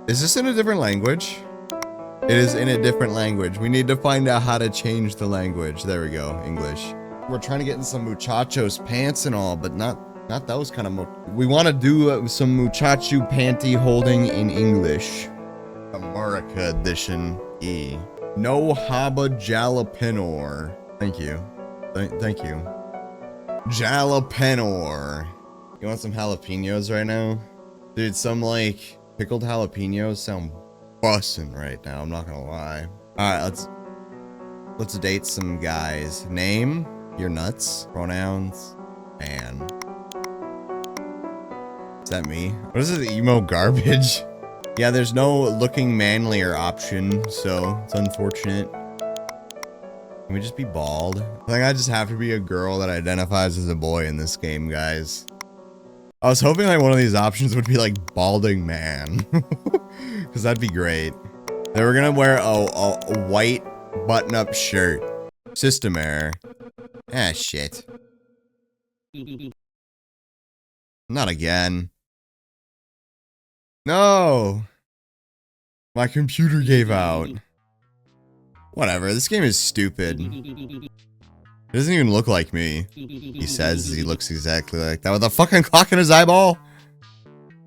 Is this in a different language? It is in a different language. We need to find out how to change the language. There we go, English. We're trying to get in some muchachos pants and all, but not those kind of we want to do some muchacho panty holding in English. America edition E. No haba jalapeno. Thank you. Thank you. Jalapeno. You want some jalapenos right now? Dude, some like pickled jalapenos sound bussin' right now, I'm not gonna lie. Alright, let's date some guys. Name, you're nuts. Pronouns, man. Is that me? What is this emo garbage? Yeah, there's no looking manlier option, so it's unfortunate. Can we just be bald? I think I just have to be a girl that identifies as a boy in this game, guys. I was hoping like one of these options would be like balding man. Because that'd be great. They were gonna wear a white button-up shirt. System error. Ah, shit. Not again. No! My computer gave out. Whatever, this game is stupid. It doesn't even look like me. He says he looks exactly like that with a fucking clock in his eyeball.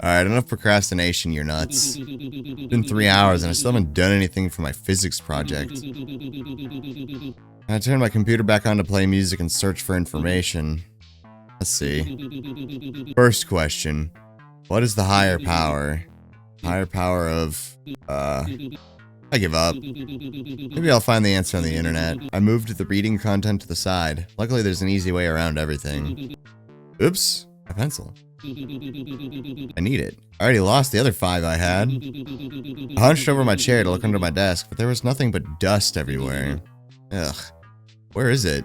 Alright, enough procrastination, you're nuts. It's been 3 hours and I still haven't done anything for my physics project. I turned my computer back on to play music and search for information. Let's see. First question. What is the higher power? Higher power of, I give up. Maybe I'll find the answer on the internet. I moved the reading content to the side. Luckily, there's an easy way around everything. Oops, my pencil. I need it. I already lost the other 5 I had. I hunched over my chair to look under my desk, but there was nothing but dust everywhere. Ugh. Where is it?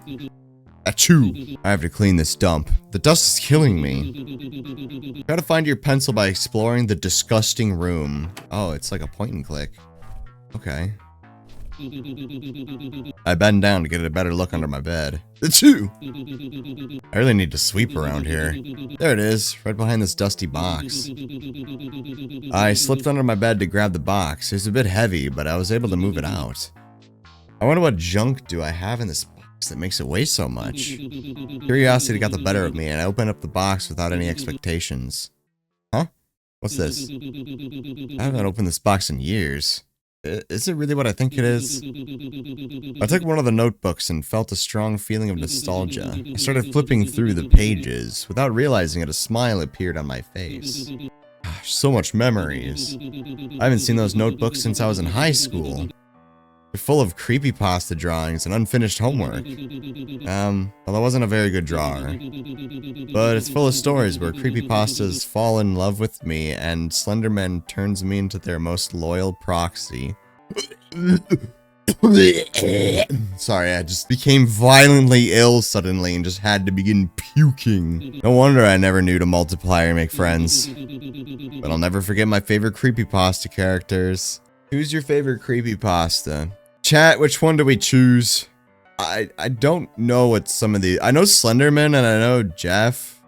Achoo! I have to clean this dump. The dust is killing me. Try to find your pencil by exploring the disgusting room. Oh, it's like a point and click. Okay. I bend down to get a better look under my bed. Achoo! I really need to sweep around here. There it is, right behind this dusty box. I slipped under my bed to grab the box. It was a bit heavy, but I was able to move it out. I wonder what junk do I have in this box that makes it weigh so much. Curiosity got the better of me, and I opened up the box without any expectations. Huh? What's this? I haven't opened this box in years. Is it really what I think it is? I took one of the notebooks and felt a strong feeling of nostalgia. I started flipping through the pages. Without realizing it, a smile appeared on my face. Gosh, so much memories. I haven't seen those notebooks since I was in high school. They're full of creepypasta drawings and unfinished homework. Well, I wasn't a very good drawer. But it's full of stories where creepypastas fall in love with me and slenderman turns me into their most loyal proxy. Sorry, I just became violently ill suddenly and just had to begin puking. No wonder I never knew to multiply or make friends. But I'll never forget my favorite creepypasta characters. Who's your favorite creepypasta? Chat, which one do we choose? I don't know what some of the... I know Slenderman and I know Jeff.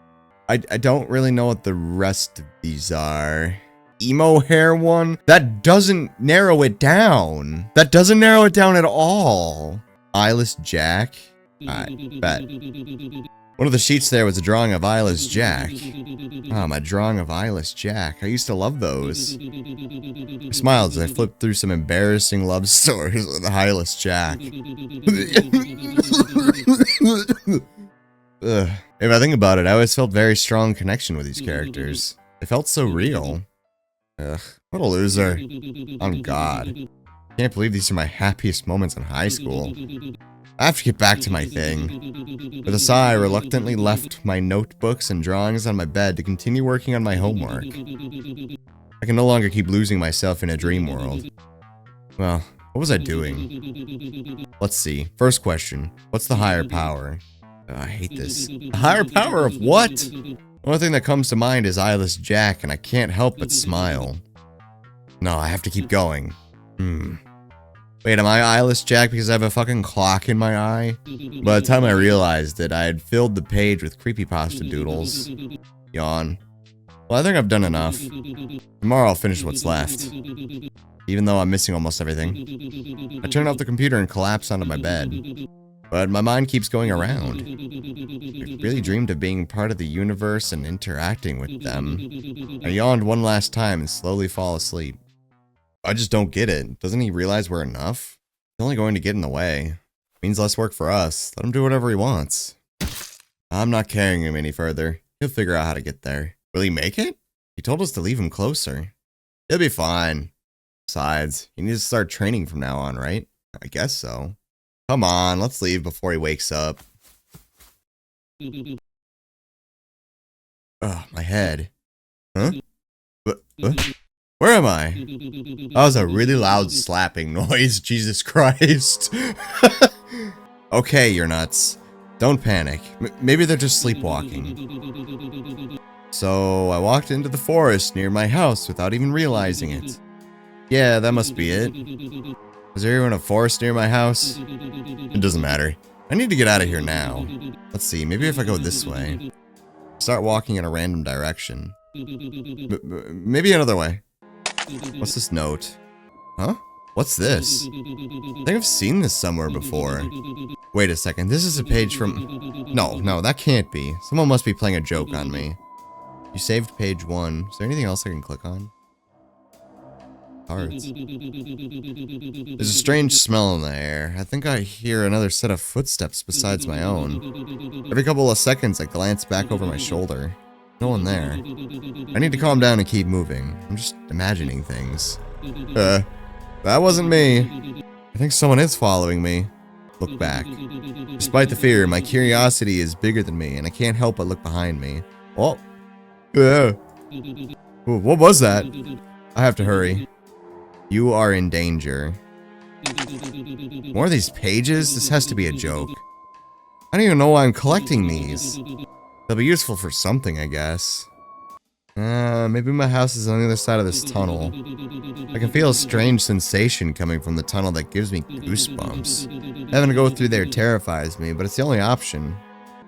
I don't really know what the rest of these are. Emo hair one? That doesn't narrow it down. That doesn't narrow it down at all. Eyeless Jack? Alright, bet. One of the sheets there was a drawing of Eyeless Jack. Ah, my drawing of Eyeless Jack. I used to love those. I smiled as I flipped through some embarrassing love stories with Eyeless Jack. Ugh. If I think about it, I always felt very strong connection with these characters. They felt so real. Ugh, what a loser. On God. Can't believe these are my happiest moments in high school. I have to get back to my thing. With a sigh, I reluctantly left my notebooks and drawings on my bed to continue working on my homework. I can no longer keep losing myself in a dream world. Well, what was I doing? Let's see. First question. What's the higher power? Oh, I hate this. The higher power of what? The only thing that comes to mind is Eyeless Jack, and I can't help but smile. No, I have to keep going. Wait, am I Eyeless Jack because I have a fucking clock in my eye? By the time I realized it, I had filled the page with creepypasta doodles. Yawn. Well, I think I've done enough. Tomorrow I'll finish what's left. Even though I'm missing almost everything. I turn off the computer and collapse onto my bed. But my mind keeps going around. I really dreamed of being part of the universe and interacting with them. I yawned one last time and slowly fall asleep. I just don't get it. Doesn't he realize we're enough? He's only going to get in the way. Means less work for us. Let him do whatever he wants. I'm not carrying him any further. He'll figure out how to get there. Will he make it? He told us to leave him closer. He'll be fine. Besides, he needs to start training from now on, right? I guess so. Come on, let's leave before he wakes up. Ugh, my head. Huh? Where am I? That was a really loud slapping noise, Jesus Christ. Okay, you're nuts. Don't panic. Maybe they're just sleepwalking. So, I walked into the forest near my house without even realizing it. Yeah, that must be it. Is there even a forest near my house? It doesn't matter. I need to get out of here now. Let's see, maybe if I go this way. Start walking in a random direction. Maybe another way. What's this note? Huh? What's this? I think I've seen this somewhere before. Wait a second, this is a page from... No, that can't be. Someone must be playing a joke on me. You saved page 1. Is there anything else I can click on? Cards. There's a strange smell in the air. I think I hear another set of footsteps besides my own. Every couple of seconds, I glance back over my shoulder. No one there. I need to calm down and keep moving. I'm just imagining things. That wasn't me. I think someone is following me. Look back. Despite the fear, my curiosity is bigger than me, and I can't help but look behind me. Oh. Yeah. What was that? I have to hurry. You are in danger. More of these pages? This has to be a joke. I don't even know why I'm collecting these. They'll be useful for something, I guess. Maybe my house is on the other side of this tunnel. I can feel a strange sensation coming from the tunnel that gives me goosebumps. Having to go through there terrifies me, but it's the only option.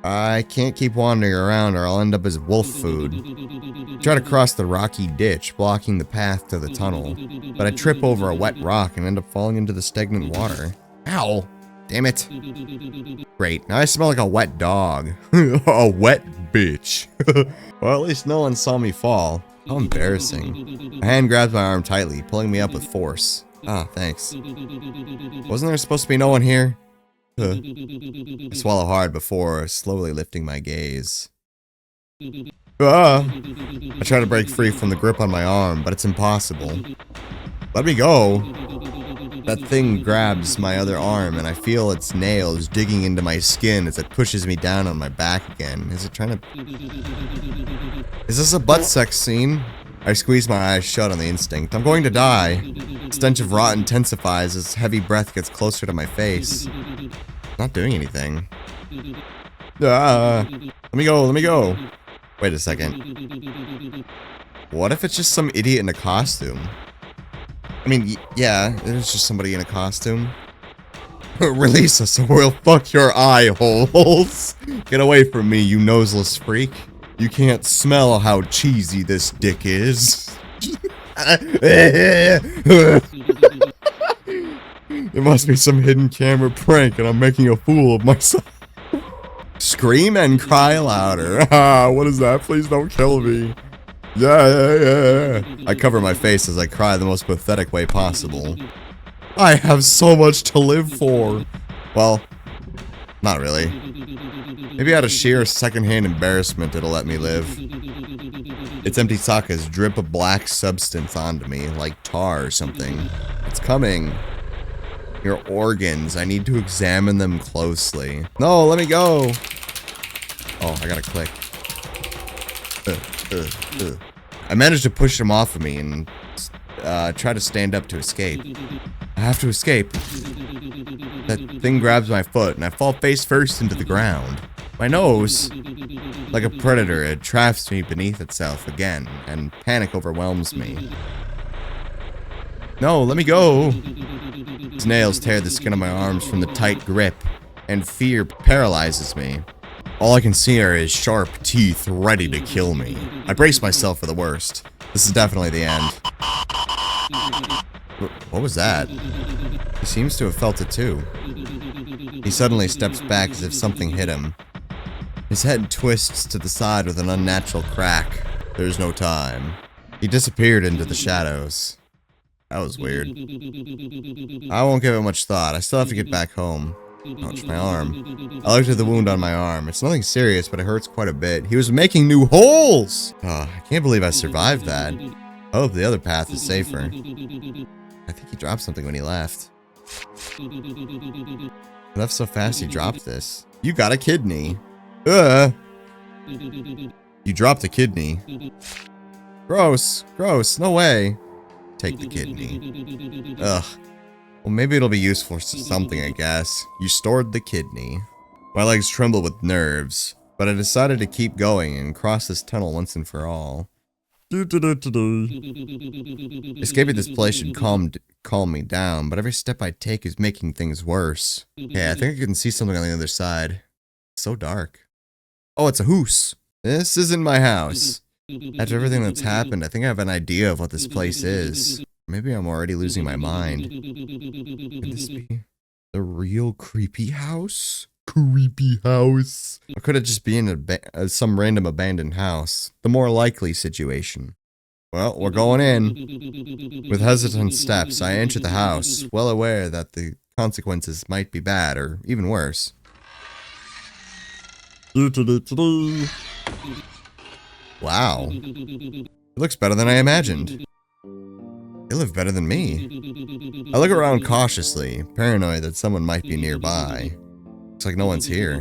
I can't keep wandering around or I'll end up as wolf food. I try to cross the rocky ditch, blocking the path to the tunnel, but I trip over a wet rock and end up falling into the stagnant water. Ow! Damn it. Great, now I smell like a wet dog. A wet bitch. Well, at least no one saw me fall. How embarrassing. My hand grabs my arm tightly, pulling me up with force. Ah, thanks. Wasn't there supposed to be no one here? I swallow hard before slowly lifting my gaze. I try to break free from the grip on my arm, but it's impossible. Let me go. That thing grabs my other arm, and I feel its nails digging into my skin as it pushes me down on my back again. Is it trying to... Is this a butt sex scene? I squeeze my eyes shut on the instinct. I'm going to die. The stench of rot intensifies as heavy breath gets closer to my face. Not doing anything. Let me go. Wait a second. What if it's just some idiot in a costume? I mean, yeah, it's just somebody in a costume. Release us or we'll fuck your eye holes. Get away from me, you noseless freak. You can't smell how cheesy this dick is. It must be some hidden camera prank and I'm making a fool of myself. Scream and cry louder. Ah, what is that? Please don't kill me. Yeah. I cover my face as I cry the most pathetic way possible. I have so much to live for. Well, not really. Maybe out of sheer secondhand embarrassment it'll let me live. Its empty sockets drip a black substance onto me, like tar or something. It's coming. Your organs, I need to examine them closely. No, let me go. Oh, I gotta click. I managed to push him off of me and try to stand up to escape. I have to escape. That thing grabs my foot and I fall face first into the ground. My nose, like a predator, it traps me beneath itself again, and panic overwhelms me. No, let me go. Its nails tear the skin of my arms from the tight grip, and fear paralyzes me. All I can see are his sharp teeth ready to kill me. I brace myself for the worst. This is definitely the end. What was that? He seems to have felt it too. He suddenly steps back as if something hit him. His head twists to the side with an unnatural crack. There's no time. He disappeared into the shadows. That was weird. I won't give it much thought. I still have to get back home. Ouch, my arm. I looked at the wound on my arm. It's nothing serious, but it hurts quite a bit. He was making new holes! Oh, I can't believe I survived that. I hope the other path is safer. I think he dropped something when he left. He left so fast he dropped this. You got a kidney. You dropped a kidney. Gross. Gross. No way. Take the kidney. Ugh. Well, maybe it'll be useful for something, I guess. You stored the kidney. My legs tremble with nerves, but I decided to keep going and cross this tunnel once and for all. Escaping this place should calm me down, but every step I take is making things worse. Okay, I think I can see something on the other side. It's so dark. Oh, it's a hoose. This isn't my house. After everything that's happened, I think I have an idea of what this place is. Maybe I'm already losing my mind. Could this be the real creepy house? Creepy house. Or could it just be in some random abandoned house? The more likely situation. Well, we're going in. With hesitant steps, I enter the house, well aware that the consequences might be bad or even worse. Wow. It looks better than I imagined. They live better than me. I look around cautiously, paranoid that someone might be nearby. Looks like no one's here.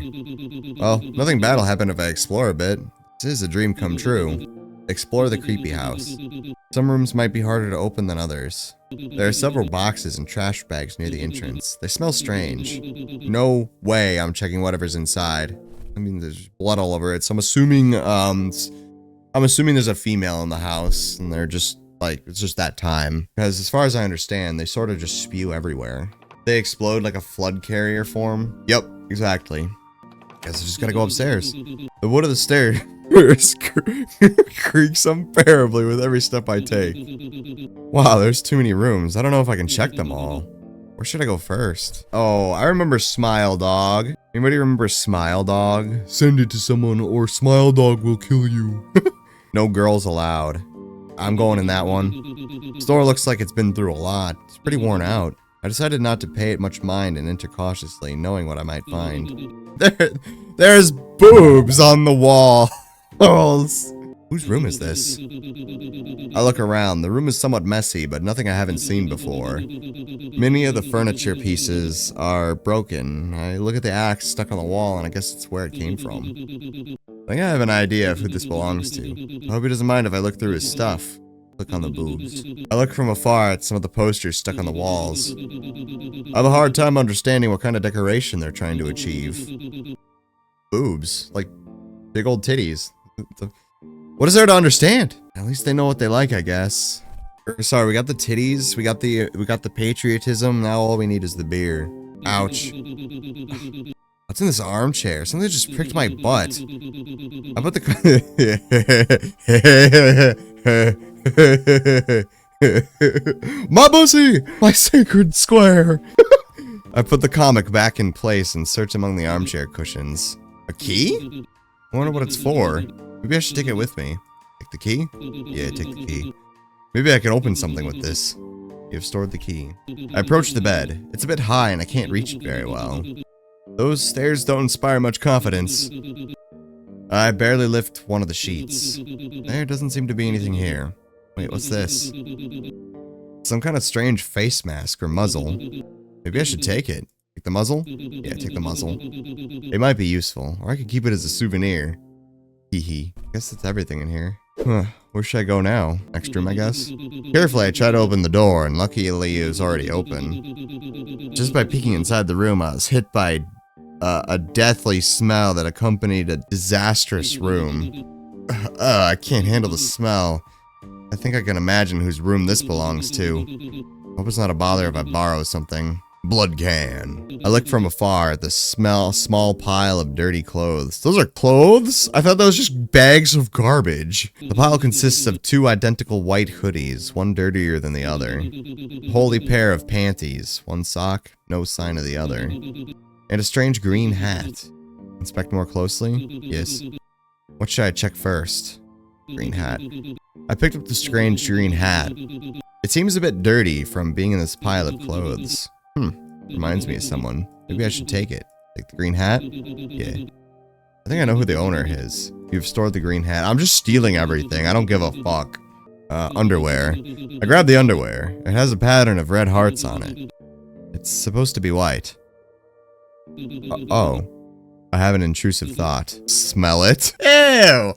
Well, nothing bad will happen if I explore a bit. This is a dream come true. Explore the creepy house. Some rooms might be harder to open than others. There are several boxes and trash bags near the entrance. They smell strange. No way I'm checking whatever's inside. I mean, there's blood all over it, so I'm assuming there's a female in the house, and they're just, like, it's just that time. Because as far as I understand, they sort of just spew everywhere. They explode like a flood carrier form. Yep, exactly. Guess I just gotta go upstairs. The wood of the stairs creaks unbearably with every step I take. Wow, there's too many rooms. I don't know if I can check them all. Where should I go first? Oh, I remember Smile Dog. Anybody remember Smile Dog? Send it to someone or Smile Dog will kill you. No girls allowed. I'm going in that one. Store looks like it's been through a lot. It's pretty worn out. I decided not to pay it much mind and enter cautiously, knowing what I might find. There's boobs on the wall. Whose room is this? I look around. The room is somewhat messy, but nothing I haven't seen before. Many of the furniture pieces are broken. I look at the axe stuck on the wall, and I guess it's where it came from. I think I have an idea of who this belongs to. I hope he doesn't mind if I look through his stuff. Click on the boobs. I look from afar at some of the posters stuck on the walls. I have a hard time understanding what kind of decoration they're trying to achieve. Boobs. Like, big old titties. What is there to understand? At least they know what they like, I guess. Sorry, we got the titties, we got the patriotism, now all we need is the beer. Ouch. What's in this armchair? Something just pricked my butt. I put the my pussy! My sacred square! I put the comic back in place and search among the armchair cushions. A key? I wonder what it's for. Maybe I should take it with me. Take the key? Yeah, take the key. Maybe I can open something with this. You have stored the key. I approach the bed. It's a bit high and I can't reach it very well. Those stairs don't inspire much confidence. I barely lift one of the sheets. There doesn't seem to be anything here. Wait, what's this? Some kind of strange face mask or muzzle. Maybe I should take it. Take the muzzle? Yeah, take the muzzle. It might be useful, or I could keep it as a souvenir. Hee. Guess that's everything in here. Where should I go now? Next room, I guess? Carefully, I try to open the door, and luckily it was already open. Just by peeking inside the room, I was hit by a deathly smell that accompanied a disastrous room. I can't handle the smell. I think I can imagine whose room this belongs to. Hope it's not a bother if I borrow something. Blood can. I look from afar at the small pile of dirty clothes. Those are clothes? I thought that was just bags of garbage. The pile consists of 2 identical white hoodies, one dirtier than the other. A holy pair of panties, one sock, no sign of the other. And a strange green hat. Inspect more closely? Yes. What should I check first? Green hat. I picked up the strange green hat. It seems a bit dirty from being in this pile of clothes. Reminds me of someone. Maybe I should take it. Take the green hat? Yeah. I think I know who the owner is. You've stored the green hat. I'm just stealing everything. I don't give a fuck. Underwear. I grabbed the underwear. It has a pattern of red hearts on it. It's supposed to be white. Oh. I have an intrusive thought. Smell it? Ew!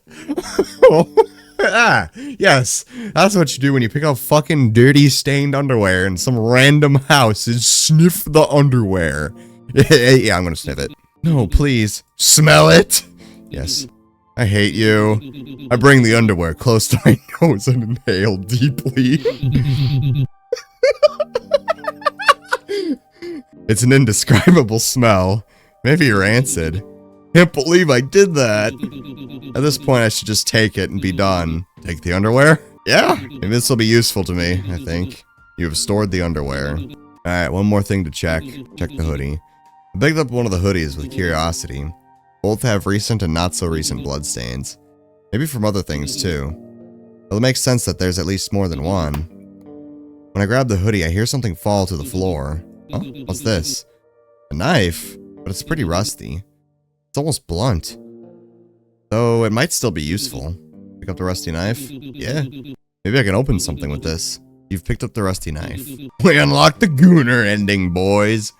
Ah, yes, that's what you do when you pick up fucking dirty stained underwear in some random house and sniff the underwear. Yeah, I'm gonna sniff it. No, please. Smell it? Yes. I hate you. I bring the underwear close to my nose and inhale deeply. It's an indescribable smell. Maybe rancid. Can't believe I did that. At this point, I should just take it and be done. Take the underwear? Yeah, maybe this will be useful to me, I think. You have stored the underwear. Alright, one more thing to check. Check the hoodie. I picked up one of the hoodies with curiosity. Both have recent and not so recent bloodstains. Maybe from other things, too. Well, it makes sense that there's at least more than one. When I grab the hoodie, I hear something fall to the floor. Oh, what's this? A knife? But it's pretty rusty. It's almost blunt. Though it might still be useful. Pick up the rusty knife? Yeah. Maybe I can open something with this. You've picked up the rusty knife. We unlocked the gooner ending, boys.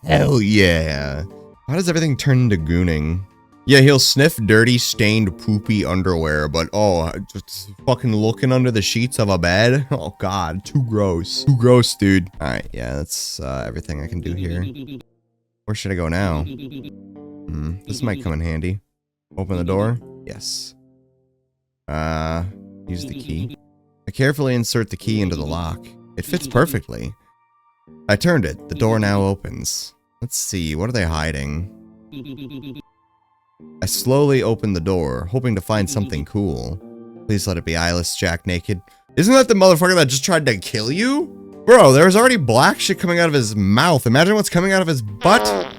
Hell yeah. How does everything turn into gooning? Yeah, he'll sniff dirty, stained, poopy underwear, but oh, just fucking looking under the sheets of a bed? Oh god, too gross. Too gross, dude. Alright, yeah, that's everything I can do here. Where should I go now? This might come in handy. Open the door? Yes. Use the key. I carefully insert the key into the lock. It fits perfectly. I turned it. The door now opens. Let's see, what are they hiding? I slowly opened the door, hoping to find something cool. Please let it be eyeless Jack naked. Isn't that the motherfucker that just tried to kill you? Bro, there's already black shit coming out of his mouth. Imagine what's coming out of his butt.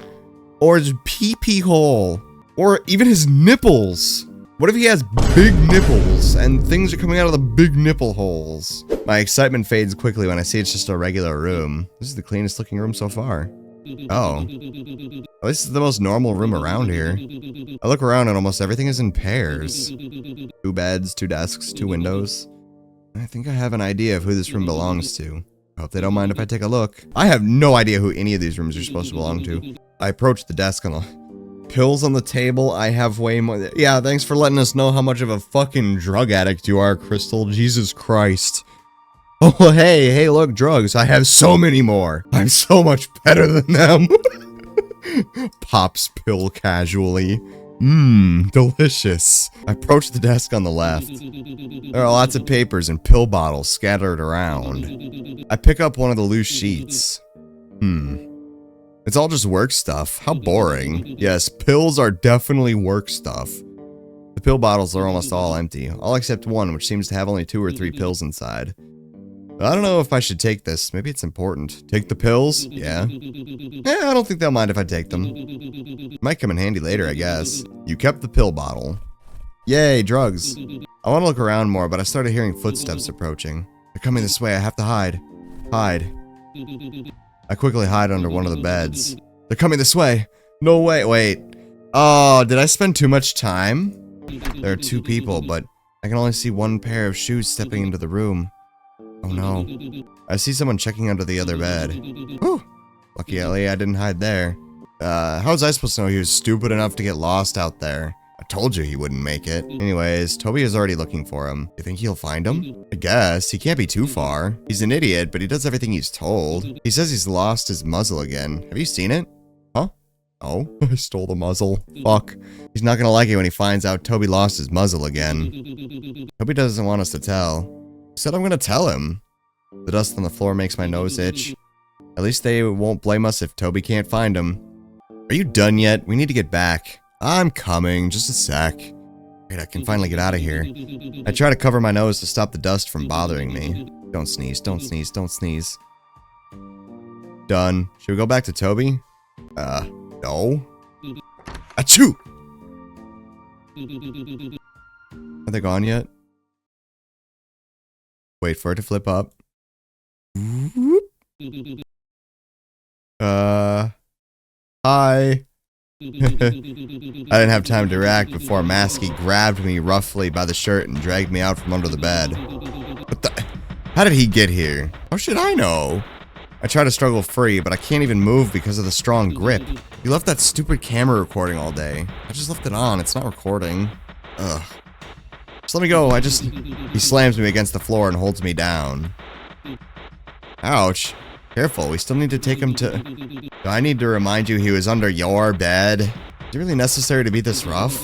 Or his pee-pee hole. Or even his nipples. What if he has big nipples and things are coming out of the big nipple holes? My excitement fades quickly when I see it's just a regular room. This is the cleanest looking room so far. Oh. Well, this is the most normal room around here. I look around and almost everything is in pairs. 2 beds, 2 desks, 2 windows. I think I have an idea of who this room belongs to. I hope they don't mind if I take a look. I have no idea who any of these rooms are supposed to belong to. I approach the desk and the pills on the table. I have way more. Yeah, thanks for letting us know how much of a fucking drug addict you are, Crystal. Jesus Christ. Oh, hey, look, drugs. I have so many more. I'm so much better than them. Pops pill casually. Delicious. I approach the desk on the left. There are lots of papers and pill bottles scattered around. I pick up one of the loose sheets. It's all just work stuff. How boring. Yes, pills are definitely work stuff. The pill bottles are almost all empty, all except one, which seems to have only 2 or 3 pills inside. I don't know if I should take this. Maybe it's important. Take the pills? Yeah. I don't think they'll mind if I take them. Might come in handy later, I guess. You kept the pill bottle. Yay, drugs. I want to look around more, but I started hearing footsteps approaching. They're coming this way. I have to hide. Hide. I quickly hide under one of the beds. They're coming this way. No way. Wait. Oh, did I spend too much time? There are 2 people, but I can only see 1 pair of shoes stepping into the room. Oh no. I see someone checking under the other bed. Whew. Lucky Ellie, I didn't hide there. How was I supposed to know he was stupid enough to get lost out there? I told you he wouldn't make it. Anyways, Toby is already looking for him. You think he'll find him? I guess. He can't be too far. He's an idiot, but he does everything he's told. He says he's lost his muzzle again. Have you seen it? Huh? Oh, I stole the muzzle. Fuck. He's not gonna like it when he finds out Toby lost his muzzle again. Toby doesn't want us to tell. I said I'm gonna tell him. The dust on the floor makes my nose itch. At least they won't blame us if Toby can't find him. Are you done yet? We need to get back. I'm coming. Just a sec. Great, I can finally get out of here. I try to cover my nose to stop the dust from bothering me. Don't sneeze, don't sneeze, don't sneeze. Done. Should we go back to Toby? No. Achoo! Are they gone yet? Wait for it to flip up. Hi. I didn't have time to react before Masky grabbed me roughly by the shirt and dragged me out from under the bed. What the? How did he get here? How should I know? I try to struggle free, but I can't even move because of the strong grip. You left that stupid camera recording all day. I just left it on. It's not recording. Ugh. Just let me go. He slams me against the floor and holds me down. Ouch. Careful, we still need to take him to... Do I need to remind you he was under your bed? Is it really necessary to be this rough?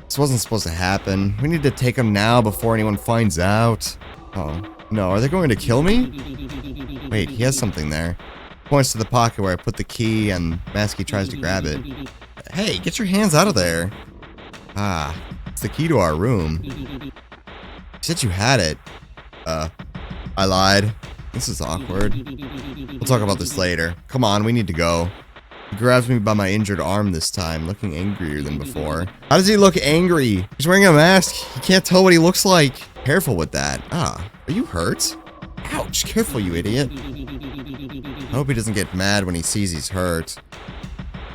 This wasn't supposed to happen. We need to take him now before anyone finds out. Oh, no, are they going to kill me? Wait, he has something there. Points to the pocket where I put the key and Masky tries to grab it. Hey, get your hands out of there. Ah, it's the key to our room. You said you had it. I lied. This is awkward. We'll talk about this later. Come on, we need to go. He grabs me by my injured arm this time, looking angrier than before. How does he look angry? He's wearing a mask. He can't tell what he looks like. Careful with that. Ah, are you hurt? Ouch, careful, you idiot. I hope he doesn't get mad when he sees he's hurt.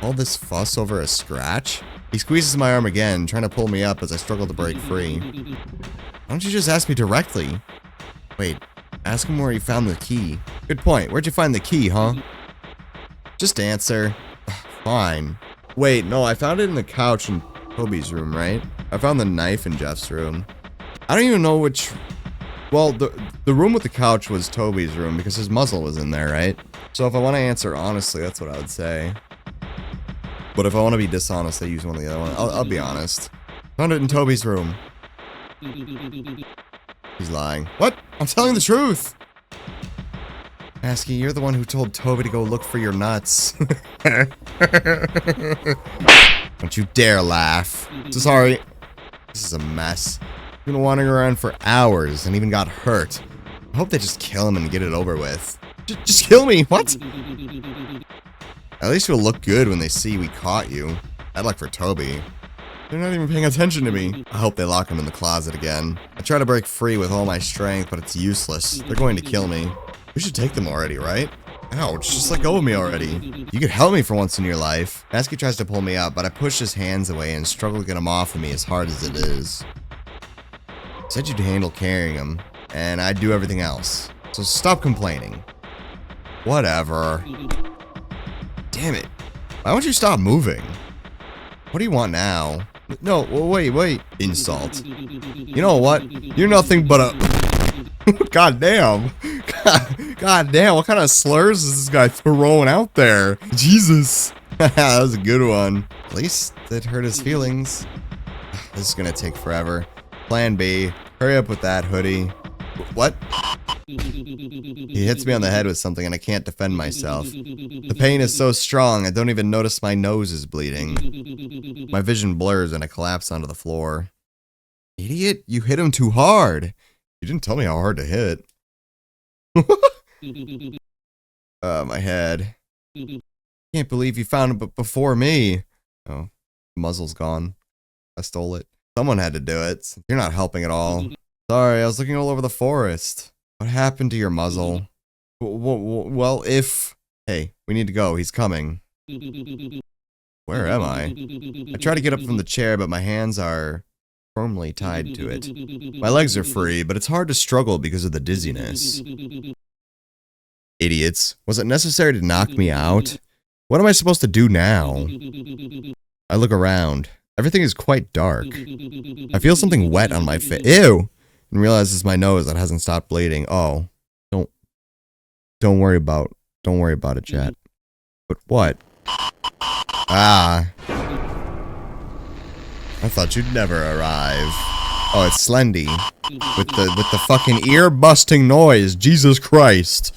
All this fuss over a scratch? He squeezes my arm again, trying to pull me up as I struggle to break free. Why don't you just ask me directly? Wait. Ask him where he found the key. Good point. Where'd you find the key, huh? Just answer. Fine. Wait, no, I found it in the couch in Toby's room, right? I found the knife in Jeff's room. I don't even know which... Well, the room with the couch was Toby's room because his muzzle was in there, right? So if I want to answer honestly, that's what I would say. But if I want to be dishonest, I use one of the other one. I'll be honest. Found it in Toby's room. He's lying. What? I'm telling the truth! Masky, you're the one who told Toby to go look for your nuts. Don't you dare laugh. So sorry. This is a mess. I've been wandering around for hours and even got hurt. I hope they just kill him and get it over with. Just kill me! What? At least you'll look good when they see we caught you. Bad luck for Toby. They're not even paying attention to me. I hope they lock him in the closet again. I try to break free with all my strength, but it's useless. They're going to kill me. We should take them already, right? Ouch, just let go of me already. You could help me for once in your life. Masky tries to pull me up, but I push his hands away and struggle to get him off of me as hard as it is. You said you'd handle carrying him, and I'd do everything else. So stop complaining. Whatever. Damn it. Why won't you stop moving? What do you want now? No, wait. Insult. You know what? You're nothing but a... God damn. God damn, what kind of slurs is this guy throwing out there? Jesus. That was a good one. At least it hurt his feelings. This is gonna take forever. Plan B. Hurry up with that, hoodie. What? He hits me on the head with something and I can't defend myself. The pain is so strong I don't even notice my nose is bleeding. My vision blurs and I collapse onto the floor. Idiot, you hit him too hard. You didn't tell me how hard to hit. My head. Can't believe you found it before me. Oh, the muzzle's gone. I stole it. Someone had to do it. You're not helping at all. Sorry, I was looking all over the forest. What happened to your muzzle? Well, if... Hey, we need to go. He's coming. Where am I? I try to get up from the chair, but my hands are firmly tied to it. My legs are free, but it's hard to struggle because of the dizziness. Idiots. Was it necessary to knock me out? What am I supposed to do now? I look around. Everything is quite dark. I feel something wet on my face. Ew! And realize it's my nose that hasn't stopped bleeding. Oh. Don't worry about it, chat. But what? Ah. I thought you'd never arrive. Oh, it's Slendy. With the fucking ear-busting noise. Jesus Christ.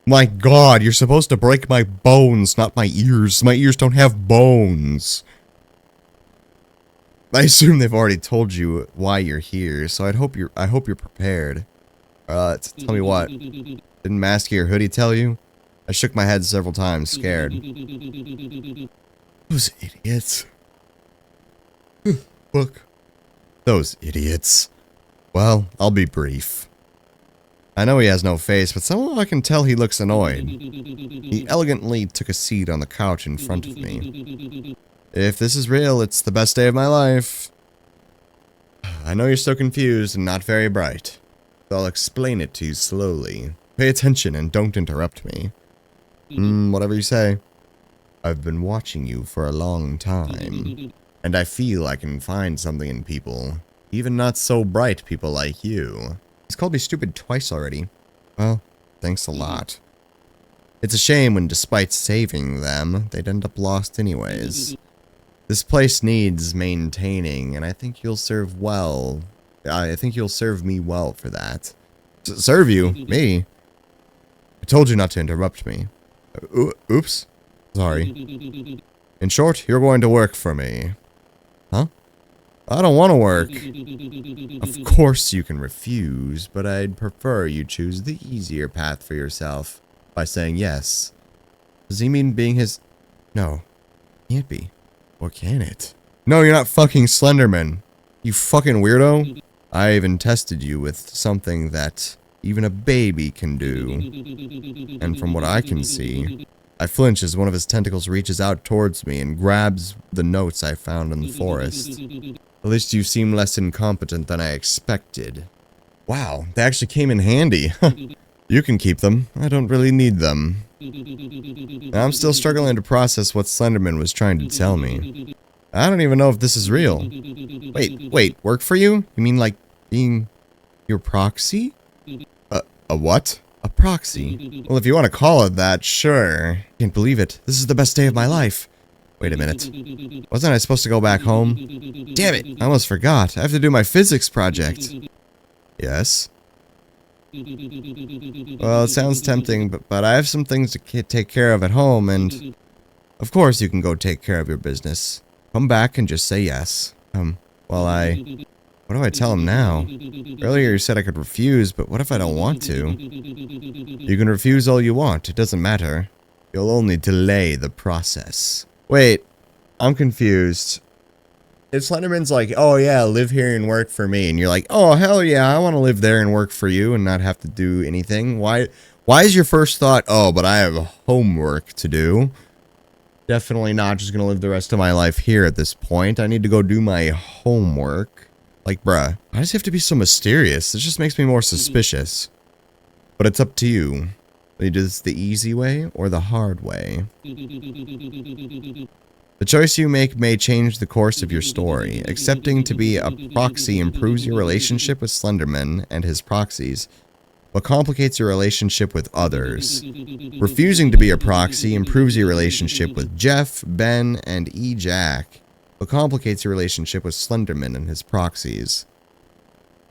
My God, you're supposed to break my bones, not my ears. My ears don't have bones. I assume they've already told you why you're here, so I hope you're prepared. Tell me what. Didn't Masky or Hoodie tell you? I shook my head several times, scared. Those idiots. Look. Those idiots. Well, I'll be brief. I know he has no face, but somehow I can tell he looks annoyed. He elegantly took a seat on the couch in front of me. If this is real, it's the best day of my life. I know you're so confused and not very bright, so I'll explain it to you slowly. Pay attention and don't interrupt me. Whatever you say. I've been watching you for a long time, and I feel I can find something in people, even not so bright people like you. He's called me stupid twice already. Well, thanks a lot. It's a shame when, despite saving them, they'd end up lost anyways. This place needs maintaining, and I think you'll serve well. I think you'll serve me well for that. Serve you? Me? I told you not to interrupt me. Oops. Sorry. In short, you're going to work for me. Huh? I don't want to work. Of course you can refuse, but I'd prefer you choose the easier path for yourself by saying yes. Does he mean being his... No. Can't be. Or can it? No, you're not fucking Slenderman. You fucking weirdo. I even tested you with something that even a baby can do. And from what I can see, I flinch as one of his tentacles reaches out towards me and grabs the notes I found in the forest. At least you seem less incompetent than I expected. Wow, they actually came in handy. You can keep them. I don't really need them. I'm still struggling to process what Slenderman was trying to tell me. I don't even know if this is real. Wait, work for you? You mean like being your proxy? A what? A proxy. Well, if you want to call it that, sure. Can't believe it. This is the best day of my life. Wait a minute. Wasn't I supposed to go back home? Damn it! I almost forgot. I have to do my physics project. Yes? Well, it sounds tempting, but I have some things to take care of at home, and... Of course you can go take care of your business. Come back and just say yes. Well, what do I tell him now? Earlier you said I could refuse, but what if I don't want to? You can refuse all you want. It doesn't matter. You'll only delay the process. Wait, I'm confused. If Slenderman's like, oh yeah, live here and work for me, and you're like, oh hell yeah, I want to live there and work for you and not have to do anything, why is your first thought, oh, but I have homework to do? Definitely not just gonna live the rest of my life here at this point. I need to go do my homework. Like, bruh, why does he have to be so mysterious? This just makes me more suspicious. But it's up to you. Do you do this the easy way or the hard way? The choice you make may change the course of your story. Accepting to be a proxy improves your relationship with Slenderman and his proxies, but complicates your relationship with others. Refusing to be a proxy improves your relationship with Jeff, Ben, and E-Jack, but complicates your relationship with Slenderman and his proxies.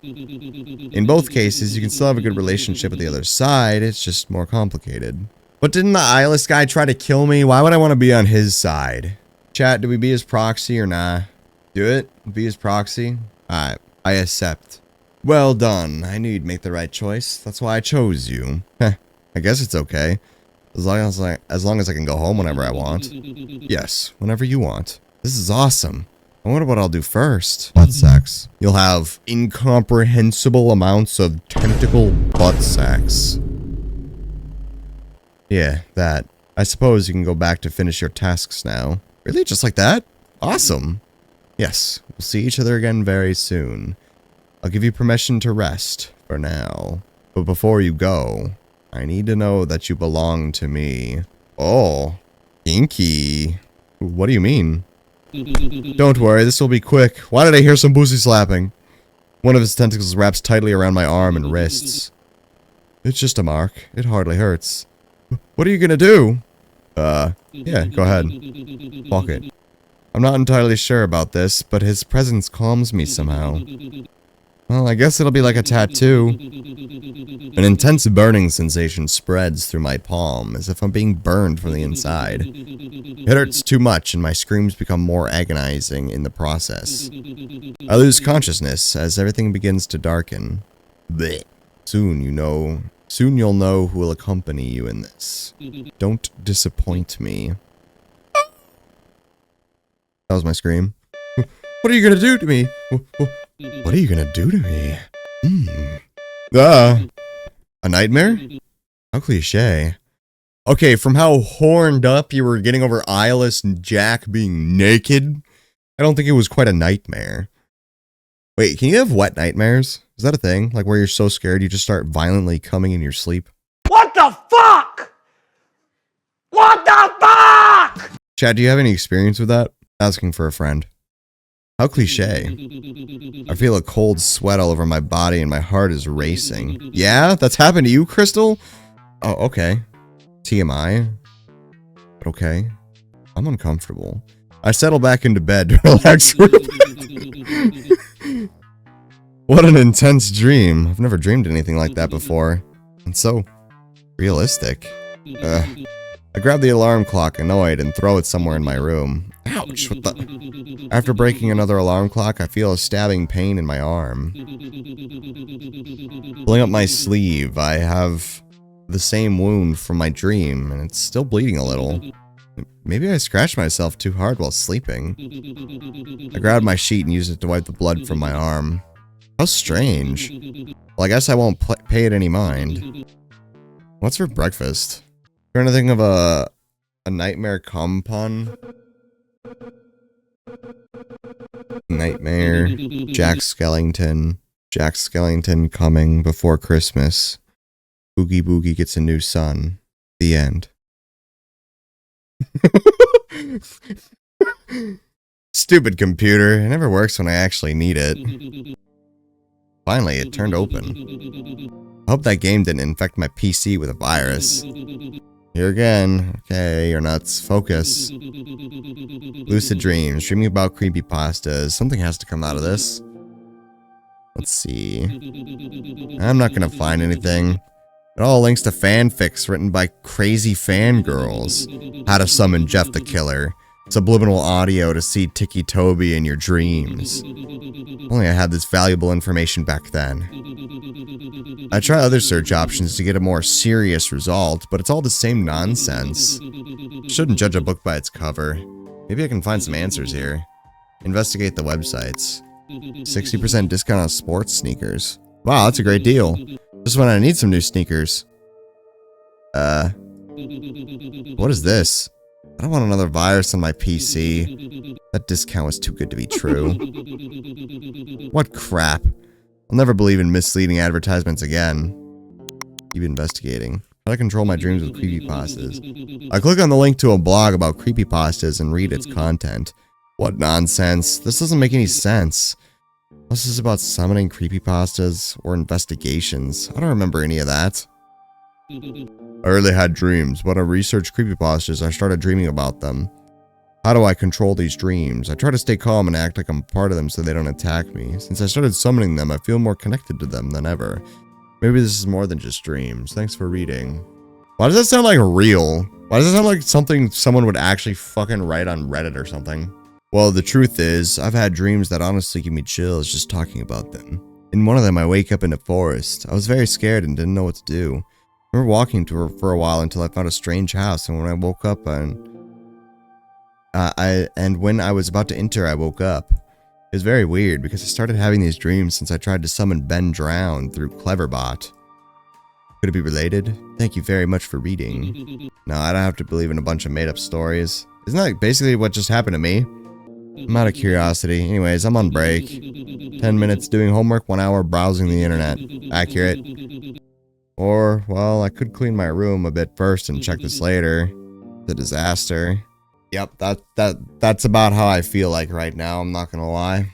In both cases, you can still have a good relationship with the other side, it's just more complicated. But didn't the eyeless guy try to kill me? Why would I want to be on his side? Chat, do we be his proxy or nah? Do it? Be his proxy? Alright, I accept. Well done. I knew you'd make the right choice. That's why I chose you. Heh, I guess it's okay. As long as I can go home whenever I want. Yes, whenever you want. This is awesome. I wonder what I'll do first. Butt sex. You'll have incomprehensible amounts of tentacle butt sex. Yeah, that. I suppose you can go back to finish your tasks now. Really? Just like that? Awesome. Yes, we'll see each other again very soon. I'll give you permission to rest, for now. But before you go, I need to know that you belong to me. Oh, kinky. What do you mean? Don't worry, this will be quick. Why did I hear some boozy slapping? One of his tentacles wraps tightly around my arm and wrists. It's just a mark. It hardly hurts. What are you gonna do? Yeah, go ahead. Walk it. I'm not entirely sure about this, but his presence calms me somehow. Well, I guess it'll be like a tattoo. An intense burning sensation spreads through my palm, as if I'm being burned from the inside. It hurts too much, and my screams become more agonizing in the process. I lose consciousness as everything begins to darken. Blech. Soon you'll know who will accompany you in this. Don't disappoint me. That was my scream. What are you gonna do to me? What are you gonna do to me? A nightmare? How cliche. Okay, from how horned up you were getting over Eyeless and Jack being naked, I don't think it was quite a nightmare. Wait, can you have wet nightmares? Is that a thing? Like where you're so scared you just start violently coming in your sleep? What the fuck? What the fuck? Chad, do you have any experience with that? Asking for a friend. How cliche. I feel a cold sweat all over my body and my heart is racing. Yeah? That's happened to you, Crystal? Oh, okay. TMI. But okay. I'm uncomfortable. I settle back into bed to relax for a bit. What an intense dream. I've never dreamed anything like that before. And so realistic. I grab the alarm clock, annoyed, and throw it somewhere in my room. Ouch, what the... After breaking another alarm clock, I feel a stabbing pain in my arm. Pulling up my sleeve, I have the same wound from my dream, and it's still bleeding a little. Maybe I scratched myself too hard while sleeping. I grabbed my sheet and used it to wipe the blood from my arm. How strange. Well, I guess I won't pay it any mind. What's for breakfast? Trying to think of a nightmare cum pun. Nightmare. Jack Skellington. Jack Skellington coming before Christmas. Boogie Boogie gets a new son. The end. Stupid computer. It never works when I actually need it. Finally, it turned open. I hope that game didn't infect my PC with a virus. Here again. Okay, you're nuts. Focus. Lucid dreams. Dreaming about creepypastas. Something has to come out of this. Let's see. I'm not gonna find anything. It all links to fanfics written by crazy fangirls. How to summon Jeff the Killer. Subliminal audio to see Tiki Toby in your dreams. Only I had this valuable information back then. I try other search options to get a more serious result, but it's all the same nonsense. Shouldn't judge a book by its cover. Maybe I can find some answers here. Investigate the websites. 60% discount on sports sneakers. Wow, that's a great deal. Just when I need some new sneakers. What is this? I don't want another virus on my PC. That discount was too good to be true. What crap. I'll never believe in misleading advertisements again. Keep investigating. How to control my dreams with creepypastas. I click on the link to a blog about creepypastas and read its content. What nonsense. This doesn't make any sense. This is about summoning creepypastas or investigations. I don't remember any of that. I really had dreams. When I researched creepypastas, I started dreaming about them. How do I control these dreams? I try to stay calm and act like I'm part of them so they don't attack me. Since I started summoning them, I feel more connected to them than ever. Maybe this is more than just dreams. Thanks for reading. Why does that sound like real? Why does it sound like something someone would actually fucking write on Reddit or something? Well, the truth is, I've had dreams that honestly give me chills just talking about them. In one of them, I wake up in a forest. I was very scared and didn't know what to do. I remember walking to her for a while until I found a strange house, and when I woke up when I was about to enter, I woke up. It was very weird because I started having these dreams since I tried to summon Ben Drown through Cleverbot. Could it be related? Thank you very much for reading. No, I don't have to believe in a bunch of made-up stories. Isn't that basically what just happened to me? I'm out of curiosity. Anyways, I'm on break. 10 minutes doing homework, 1 hour browsing the internet. Accurate. Or, well, I could clean my room a bit first and check this later. The disaster. Yep, that's about how I feel like right now, I'm not gonna lie.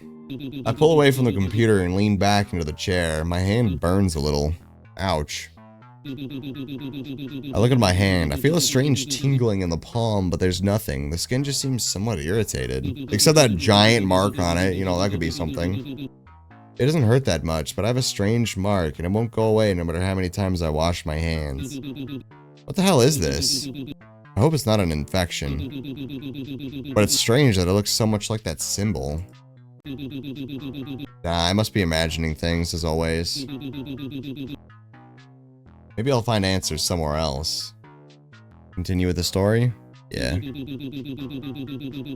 I pull away from the computer and lean back into the chair. My hand burns a little. Ouch. I look at my hand. I feel a strange tingling in the palm, but there's nothing. The skin just seems somewhat irritated. Except that giant mark on it, you know, that could be something. It doesn't hurt that much, but I have a strange mark, and it won't go away no matter how many times I wash my hands. What the hell is this? I hope it's not an infection. But it's strange that it looks so much like that symbol. Nah, I must be imagining things, as always. Maybe I'll find answers somewhere else. Continue with the story? Yeah.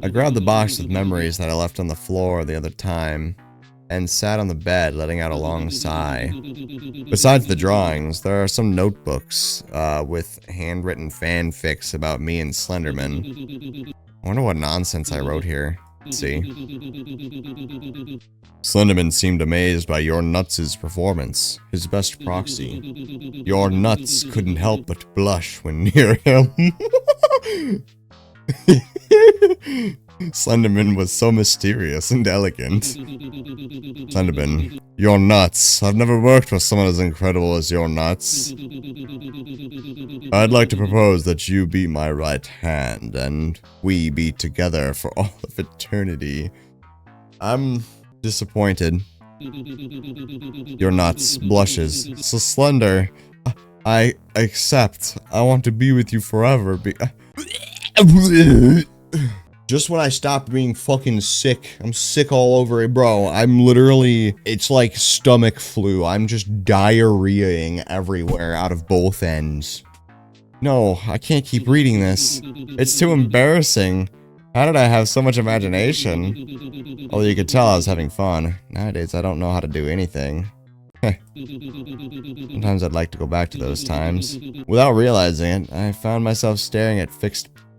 I grabbed the box with memories that I left on the floor the other time, and sat on the bed, letting out a long sigh. Besides the drawings, there are some notebooks with handwritten fanfics about me and Slenderman. I wonder what nonsense I wrote here. Let's see. Slenderman seemed amazed by your nuts' performance, his best proxy. Your nuts couldn't help but blush when near him. Slenderman was so mysterious and elegant. Slenderman, your nuts. I've never worked with someone as incredible as your nuts. I'd like to propose that you be my right hand, and we be together for all of eternity. I'm disappointed. Your nuts blushes. So slender. I accept. I want to be with you forever. Just when I stopped being fucking sick, I'm sick all over it, bro. I'm literally, it's like stomach flu. I'm just diarrheaing everywhere out of both ends. No, I can't keep reading this. It's too embarrassing. How did I have so much imagination? Although you could tell I was having fun. Nowadays, I don't know how to do anything. Sometimes I'd like to go back to those times. Without realizing it, I found myself staring at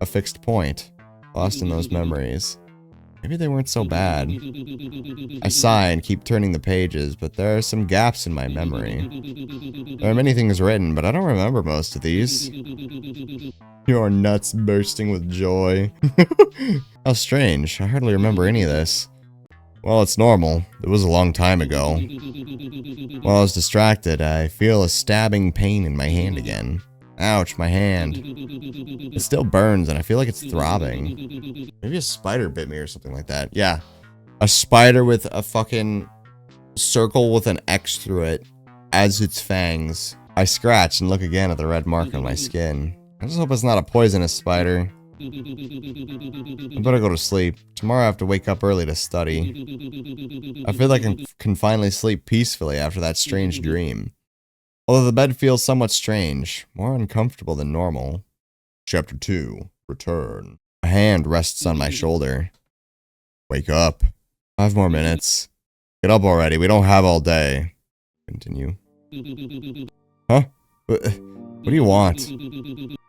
a fixed point. Lost in those memories. Maybe they weren't so bad. I sigh and keep turning the pages, but there are some gaps in my memory. There are many things written, but I don't remember most of these. Your nuts bursting with joy. How strange. I hardly remember any of this. Well, it's normal. It was a long time ago. While I was distracted, I feel a stabbing pain in my hand again. Ouch, my hand. It still burns and I feel like it's throbbing. Maybe a spider bit me or something like that. Yeah. A spider with a fucking circle with an X through it as its fangs. I scratch and look again at the red mark on my skin. I just hope it's not a poisonous spider. I better go to sleep. Tomorrow I have to wake up early to study. I feel like I can finally sleep peacefully after that strange dream. Although the bed feels somewhat strange, more uncomfortable than normal. Chapter 2. Return. A hand rests on my shoulder. Wake up. 5 more minutes. Get up already, we don't have all day. Continue. Huh? What do you want?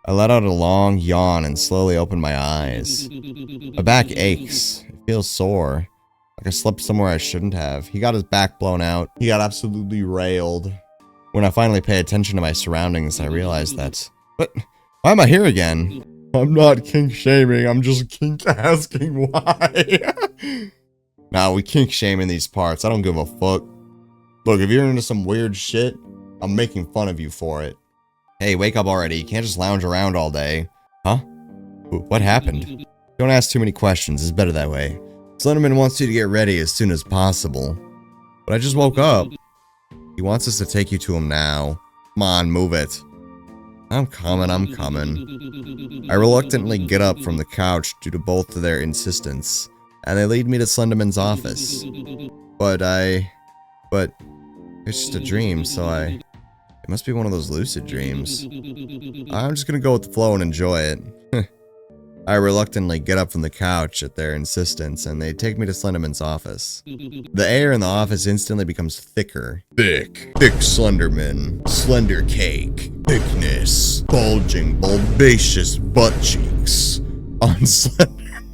I let out a long yawn and slowly opened my eyes. My back aches. It feels sore. Like I slept somewhere I shouldn't have. He got his back blown out. He got absolutely railed. When I finally pay attention to my surroundings, I realize that... But why am I here again? I'm not kink shaming, I'm just kink asking why. Nah, we kink shame in these parts, I don't give a fuck. Look, if you're into some weird shit, I'm making fun of you for it. Hey, wake up already, you can't just lounge around all day. Huh? What happened? Don't ask too many questions, it's better that way. Slenderman wants you to get ready as soon as possible. But I just woke up. He wants us to take you to him now. Come on, move it. I'm coming. I reluctantly get up from the couch due to both of their insistence, and they lead me to Slenderman's office. But it's just a dream, so it must be one of those lucid dreams. I'm just gonna go with the flow and enjoy it. I reluctantly get up from the couch at their insistence, and they take me to Slenderman's office. The air in the office instantly becomes thicker. Thick Slenderman. Slender cake. Thickness. Bulging, bulbaceous butt cheeks. On Slenderman.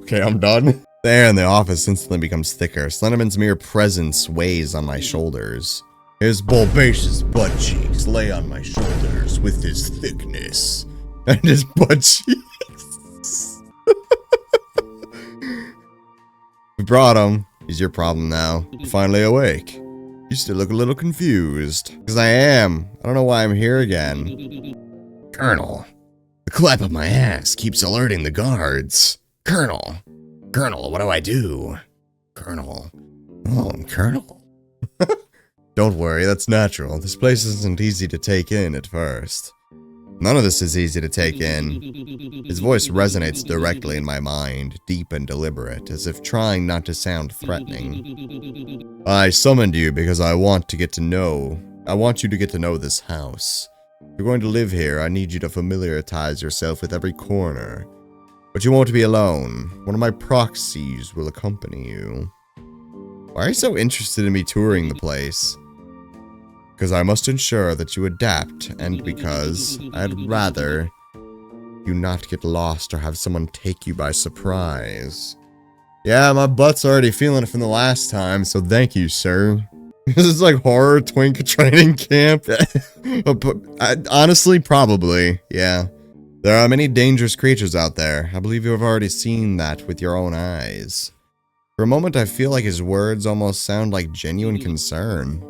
Okay, I'm done. The air in the office instantly becomes thicker. Slenderman's mere presence weighs on my shoulders. His bulbaceous butt cheeks lay on my shoulders with his thickness. And his butt cheeks. We brought him. He's your problem now. You're finally awake. You still look a little confused. Because I am. I don't know why I'm here again. Colonel. The clap of my ass keeps alerting the guards. Colonel, what do I do? Colonel. Oh, Colonel. Don't worry, that's natural. This place isn't easy to take in at first. None of this is easy to take in. His voice resonates directly in my mind, deep and deliberate, as if trying not to sound threatening. I summoned you because I want you to get to know this house. If you're going to live here, I need you to familiarize yourself with every corner. But you won't be alone. One of my proxies will accompany you. Why are you so interested in me touring the place? Because I must ensure that you adapt, and because I'd rather you not get lost or have someone take you by surprise. Yeah, my butt's already feeling it from the last time, so thank you, sir. This is like horror twink training camp. Honestly, probably, yeah. There are many dangerous creatures out there. I believe you have already seen that with your own eyes. For a moment, I feel like his words almost sound like genuine concern.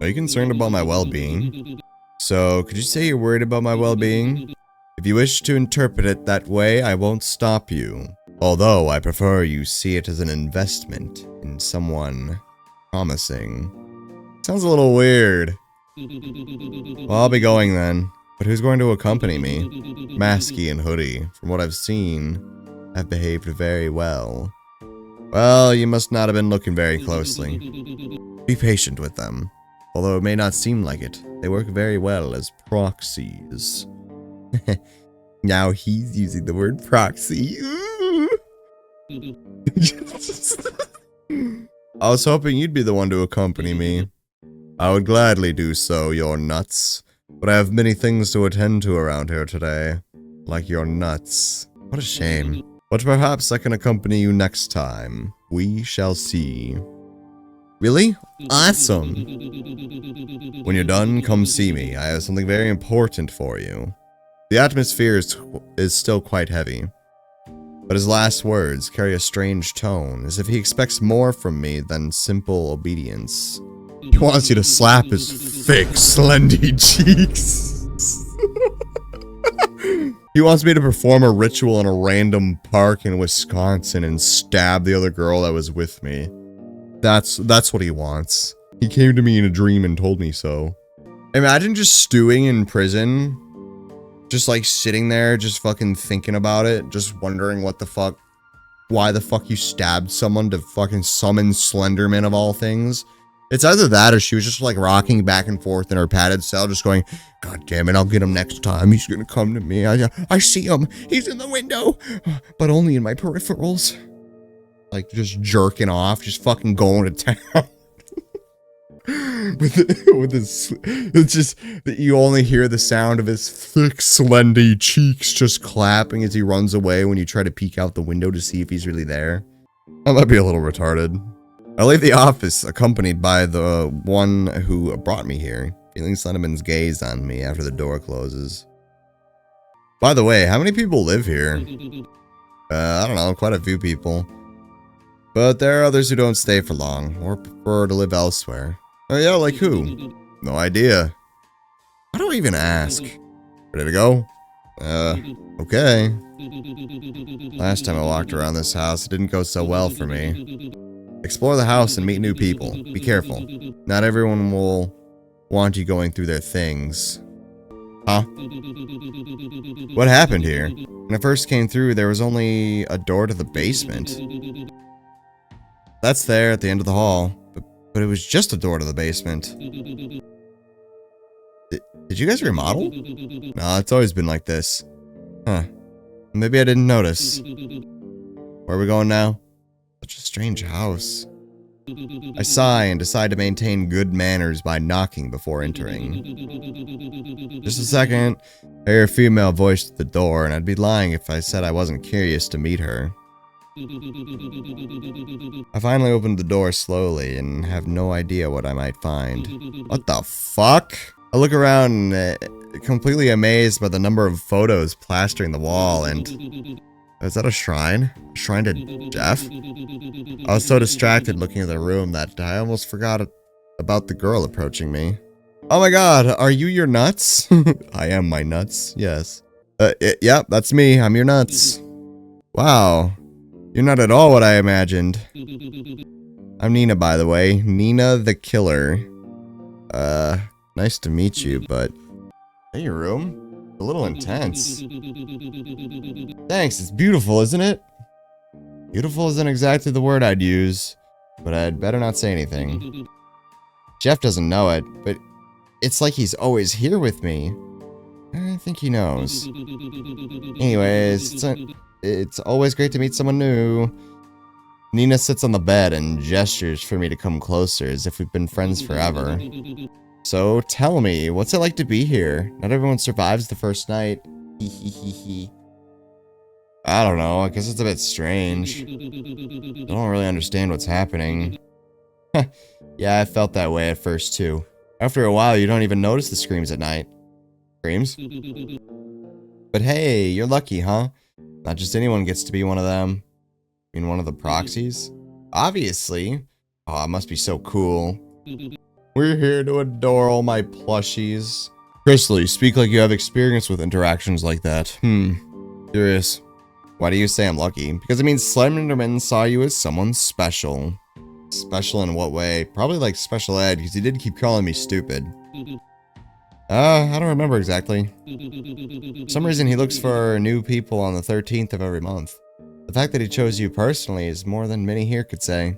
Are you concerned about my well-being? So, could you say you're worried about my well-being? If you wish to interpret it that way, I won't stop you. Although, I prefer you see it as an investment in someone promising. Sounds a little weird. Well, I'll be going then. But who's going to accompany me? Masky and Hoodie, from what I've seen, have behaved very well. Well, you must not have been looking very closely. Be patient with them. Although it may not seem like it, they work very well as proxies. Now he's using the word proxy. I was hoping you'd be the one to accompany me. I would gladly do so, your nuts. But I have many things to attend to around here today. Like your nuts. What a shame. But perhaps I can accompany you next time. We shall see. Really? Awesome! When you're done, come see me. I have something very important for you. The atmosphere is still quite heavy. But his last words carry a strange tone, as if he expects more from me than simple obedience. He wants you to slap his thick, slendy cheeks. He wants me to perform a ritual in a random park in Wisconsin and stab the other girl that was with me. That's what he wants. He came to me in a dream and told me so. Imagine just stewing in prison. Just like sitting there, just fucking thinking about it. Just wondering why the fuck you stabbed someone to fucking summon Slenderman of all things. It's either that or she was just like rocking back and forth in her padded cell, just going, God damn it, I'll get him next time. He's gonna come to me. I see him. He's in the window, but only in my peripherals. Like just jerking off, just fucking going to town. with this, it's just that you only hear the sound of his thick, slendy cheeks just clapping as he runs away when you try to peek out the window to see if he's really there. I might be a little retarded. I leave the office accompanied by the one who brought me here, feeling Slenderman's gaze on me after the door closes. By the way, how many people live here? I don't know, quite a few people. But there are others who don't stay for long, or prefer to live elsewhere. Oh yeah, like who? No idea. How do I even ask? Ready to go? Okay. Last time I walked around this house, it didn't go so well for me. Explore the house and meet new people. Be careful. Not everyone will want you going through their things. Huh? What happened here? When I first came through, there was only a door to the basement. That's there at the end of the hall, but it was just a door to the basement. Did you guys remodel? No, it's always been like this. Huh. Maybe I didn't notice. Where are we going now? Such a strange house. I sigh and decide to maintain good manners by knocking before entering. Just a second. I hear a female voice at the door, and I'd be lying if I said I wasn't curious to meet her. I finally opened the door slowly and have no idea what I might find. What the fuck? I look around, completely amazed by the number of photos plastering the wall, and... Is that a shrine? A shrine to Jeff? I was so distracted looking at the room that I almost forgot about the girl approaching me. Oh my god, are you your nuts? I am my nuts, yes. Yeah, that's me, I'm your nuts. Wow. You're not at all what I imagined. I'm Nina, by the way. Nina the Killer. Nice to meet you, but... Hey, your room? A little intense. Thanks, it's beautiful, isn't it? Beautiful isn't exactly the word I'd use, but I'd better not say anything. Jeff doesn't know it, but it's like he's always here with me. I think he knows. Anyways, it's always great to meet someone new. Nina sits on the bed and gestures for me to come closer as if we've been friends forever. So, tell me, what's it like to be here? Not everyone survives the first night. I don't know, I guess it's a bit strange. I don't really understand what's happening. Yeah, I felt that way at first too. After a while, you don't even notice the screams at night. Screams? But hey, you're lucky, huh? Not just anyone gets to be one of them. I mean, one of the proxies? Obviously. Oh, it must be so cool. We're here to adore all my plushies. Crystal, you speak like you have experience with interactions like that. Curious. Why do you say I'm lucky? Because it means Slenderman saw you as someone special. Special in what way? Probably like special ed, because he did keep calling me stupid. I don't remember exactly. For some reason he looks for new people on the 13th of every month. The fact that he chose you personally is more than many here could say.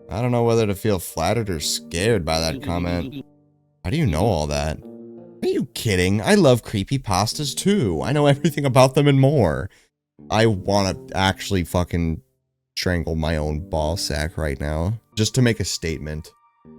I don't know whether to feel flattered or scared by that comment. How do you know all that? Are you kidding? I love creepypastas too. I know everything about them and more. I want to actually fucking strangle my own ball sack right now. Just to make a statement.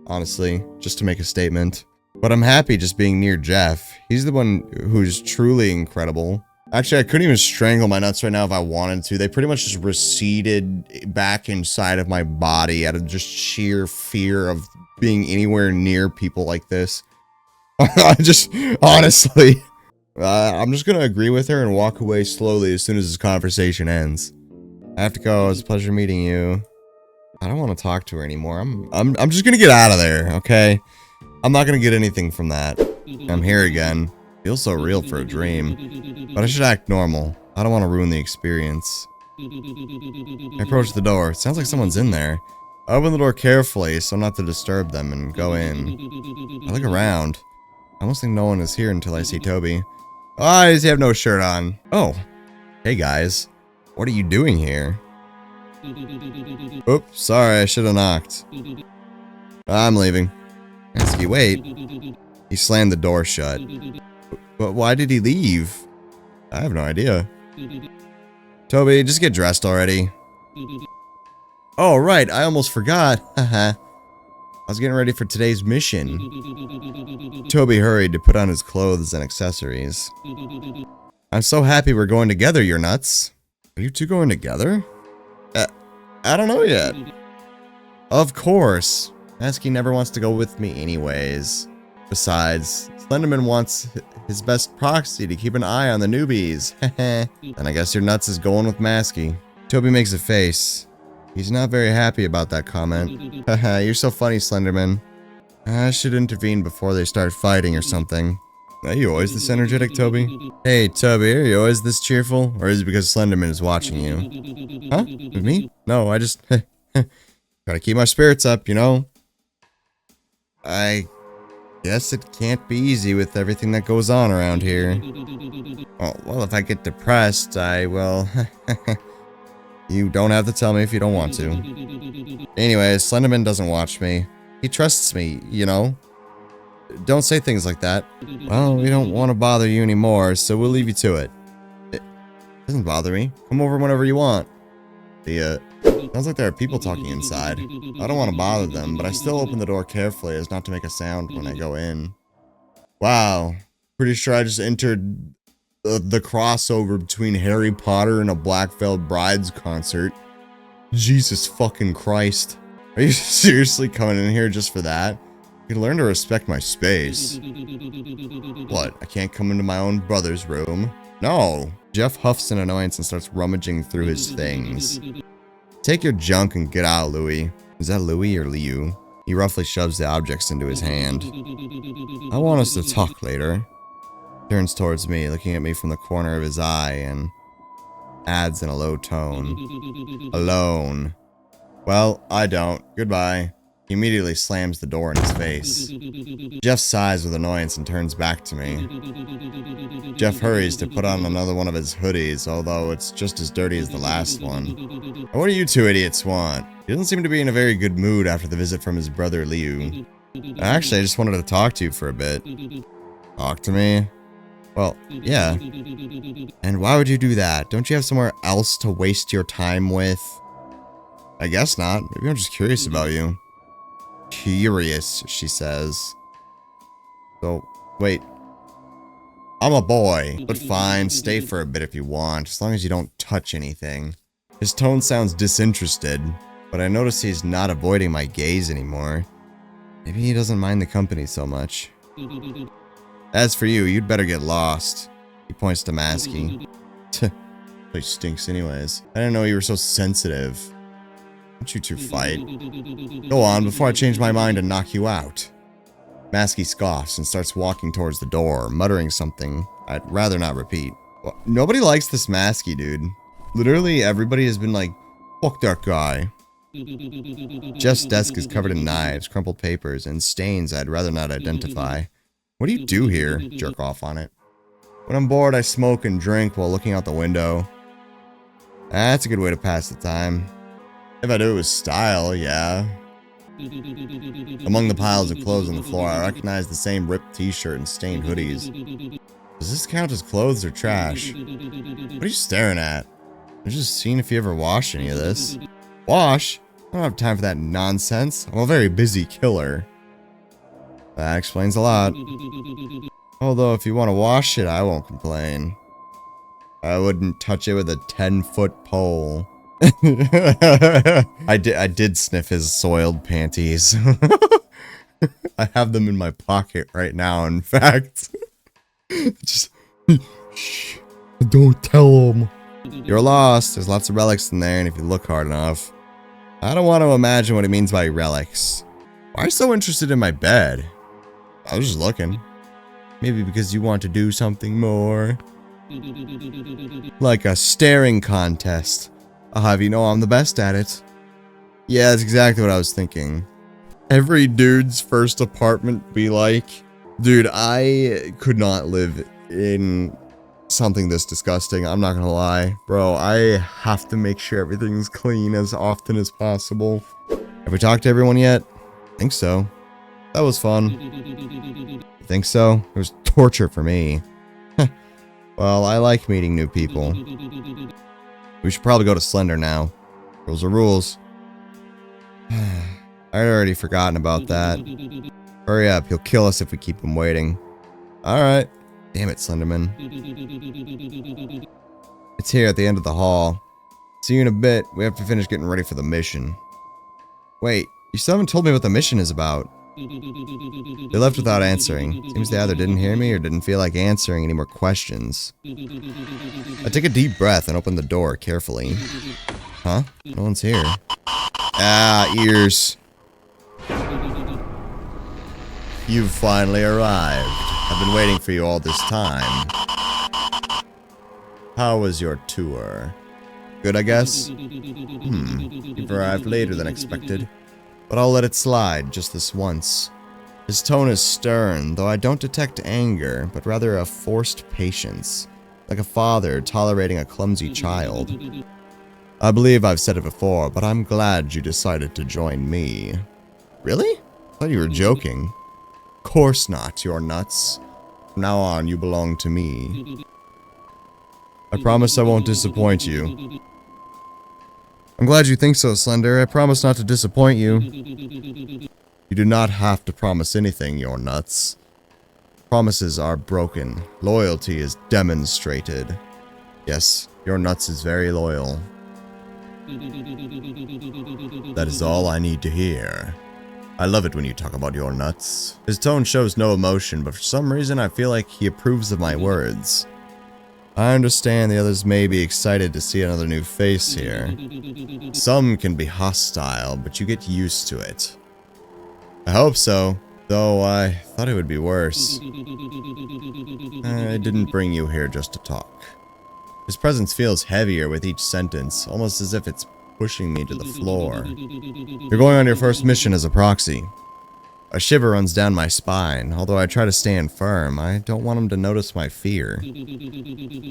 Honestly, just to make a statement. But I'm happy just being near Jeff. He's the one who's truly incredible. Actually, I couldn't even strangle my nuts right now if I wanted to. They pretty much just receded back inside of my body out of just sheer fear of being anywhere near people like this. I just, honestly, I'm just gonna agree with her and walk away slowly as soon as this conversation ends. I have to go. It was a pleasure meeting you. I don't want to talk to her anymore. I'm just gonna get out of there, okay? I'm not gonna get anything from that. I'm here again. Feels so real for a dream. But I should act normal. I don't want to ruin the experience. I approach the door. It sounds like someone's in there. I open the door carefully so not to disturb them and go in. I look around. I almost think no one is here until I see Toby. Why does he have no shirt on? Oh. Hey guys. What are you doing here? Oops, sorry, I should have knocked. I'm leaving. Ask you, wait. He slammed the door shut. But why did he leave? I have no idea. Toby, just get dressed already. Oh, right, I almost forgot. Haha. I was getting ready for today's mission. Toby hurried to put on his clothes and accessories. I'm so happy we're going together, you're nuts. Are you two going together? I don't know yet. Of course. Masky never wants to go with me anyways. Besides, Slenderman wants his best proxy to keep an eye on the newbies. Then I guess your nuts is going with Masky. Toby makes a face. He's not very happy about that comment. Haha, you're so funny, Slenderman. I should intervene before they start fighting or something. Are you always this energetic, Toby? Hey, Toby, are you always this cheerful? Or is it because Slenderman is watching you? Huh? With me? No, I just... gotta keep my spirits up, you know? I guess it can't be easy with everything that goes on around here. Oh, well, if I get depressed, I will... You don't have to tell me if you don't want to. Anyways, Slenderman doesn't watch me. He trusts me, you know? Don't say things like that. Well, we don't want to bother you anymore, so we'll leave you to it. It doesn't bother me. Come over whenever you want. Sounds like there are people talking inside. I don't want to bother them, but I still open the door carefully as not to make a sound when I go in. Wow. Pretty sure I just entered the crossover between Harry Potter and a Black Veiled Brides concert. Jesus fucking Christ. Are you seriously coming in here just for that? You can learn to respect my space. What? I can't come into my own brother's room? No. Jeff huffs in annoyance and starts rummaging through his things. Take your junk and get out, Louie. Is that Louie or Liu? He roughly shoves the objects into his hand. I want us to talk later. Turns towards me, looking at me from the corner of his eye, and Adds in a low tone. Alone. Well, I don't. Goodbye. He immediately slams the door in his face. Jeff sighs with annoyance and turns back to me. Jeff hurries to put on another one of his hoodies, although it's just as dirty as the last one. What do you two idiots want? He doesn't seem to be in a very good mood after the visit from his brother Liu. Actually, I just wanted to talk to you for a bit. Talk to me? Well, yeah. And why would you do that? Don't you have somewhere else to waste your time with? I guess not. Maybe I'm just curious about you. Curious, she says. So, wait. I'm a boy, but fine, stay for a bit if you want, as long as you don't touch anything. His tone sounds disinterested, but I notice he's not avoiding my gaze anymore. Maybe he doesn't mind the company so much. As for you, you'd better get lost. He points to Masky. He stinks anyways. I didn't know you were so sensitive. Don't you two fight? Go on before I change my mind and knock you out. Masky scoffs and starts walking towards the door, muttering something I'd rather not repeat. Well, nobody likes this Masky dude. Literally everybody has been like, fuck that guy. Jeff's desk is covered in knives, crumpled papers, and stains I'd rather not identify. What do you do here? Jerk off on it. When I'm bored, I smoke and drink while looking out the window. That's a good way to pass the time. If I do it with style, yeah. Among the piles of clothes on the floor, I recognize the same ripped t-shirt and stained hoodies. Does this count as clothes or trash? What are you staring at? I'm just seeing if you ever wash any of this. Wash? I don't have time for that nonsense. I'm a very busy killer. That explains a lot. Although if you want to wash it, I won't complain. I wouldn't touch it with a 10-foot pole. I did sniff his soiled panties. I have them in my pocket right now, in fact. Just shh, don't tell him. You're lost. There's lots of relics in there, and if you look hard enough. I don't want to imagine what he means by relics. Why are you so interested in my bed? I was just looking. Maybe because you want to do something more. Like a staring contest. I'll have you know I'm the best at it. Yeah, that's exactly what I was thinking. Every dude's first apartment be like, dude, I could not live in something this disgusting. I'm not gonna lie. Bro, I have to make sure everything's clean as often as possible. Have we talked to everyone yet? I think so. That was fun. You think so? It was torture for me. Well, I like meeting new people. We should probably go to Slender now. Rules are rules. I'd already forgotten about that. Hurry up, he'll kill us if we keep him waiting. Alright. Damn it, Slenderman. It's here at the end of the hall. See you in a bit. We have to finish getting ready for the mission. Wait, you still haven't told me what the mission is about. They left without answering. Seems they either didn't hear me or didn't feel like answering any more questions. I take a deep breath and open the door carefully. Huh? No one's here. Ah, ears. You've finally arrived. I've been waiting for you all this time. How was your tour? Good, I guess? You've arrived later than expected. But I'll let it slide just this once. His tone is stern, though I don't detect anger, but rather a forced patience. Like a father tolerating a clumsy child. I believe I've said it before, but I'm glad you decided to join me. Really? I thought you were joking. Course not, you're nuts. From now on, you belong to me. I promise I won't disappoint you. I'm glad you think so, Slender. I promise not to disappoint you. You do not have to promise anything, you're nuts. Promises are broken. Loyalty is demonstrated. Yes, your nuts is very loyal. That is all I need to hear. I love it when you talk about your nuts. His tone shows no emotion, but for some reason I feel like he approves of my words. I understand the others may be excited to see another new face here. Some can be hostile, but you get used to it. I hope so, though I thought it would be worse. I didn't bring you here just to talk. His presence feels heavier with each sentence, almost as if it's pushing me to the floor. You're going on your first mission as a proxy. A shiver runs down my spine. Although I try to stand firm, I don't want him to notice my fear.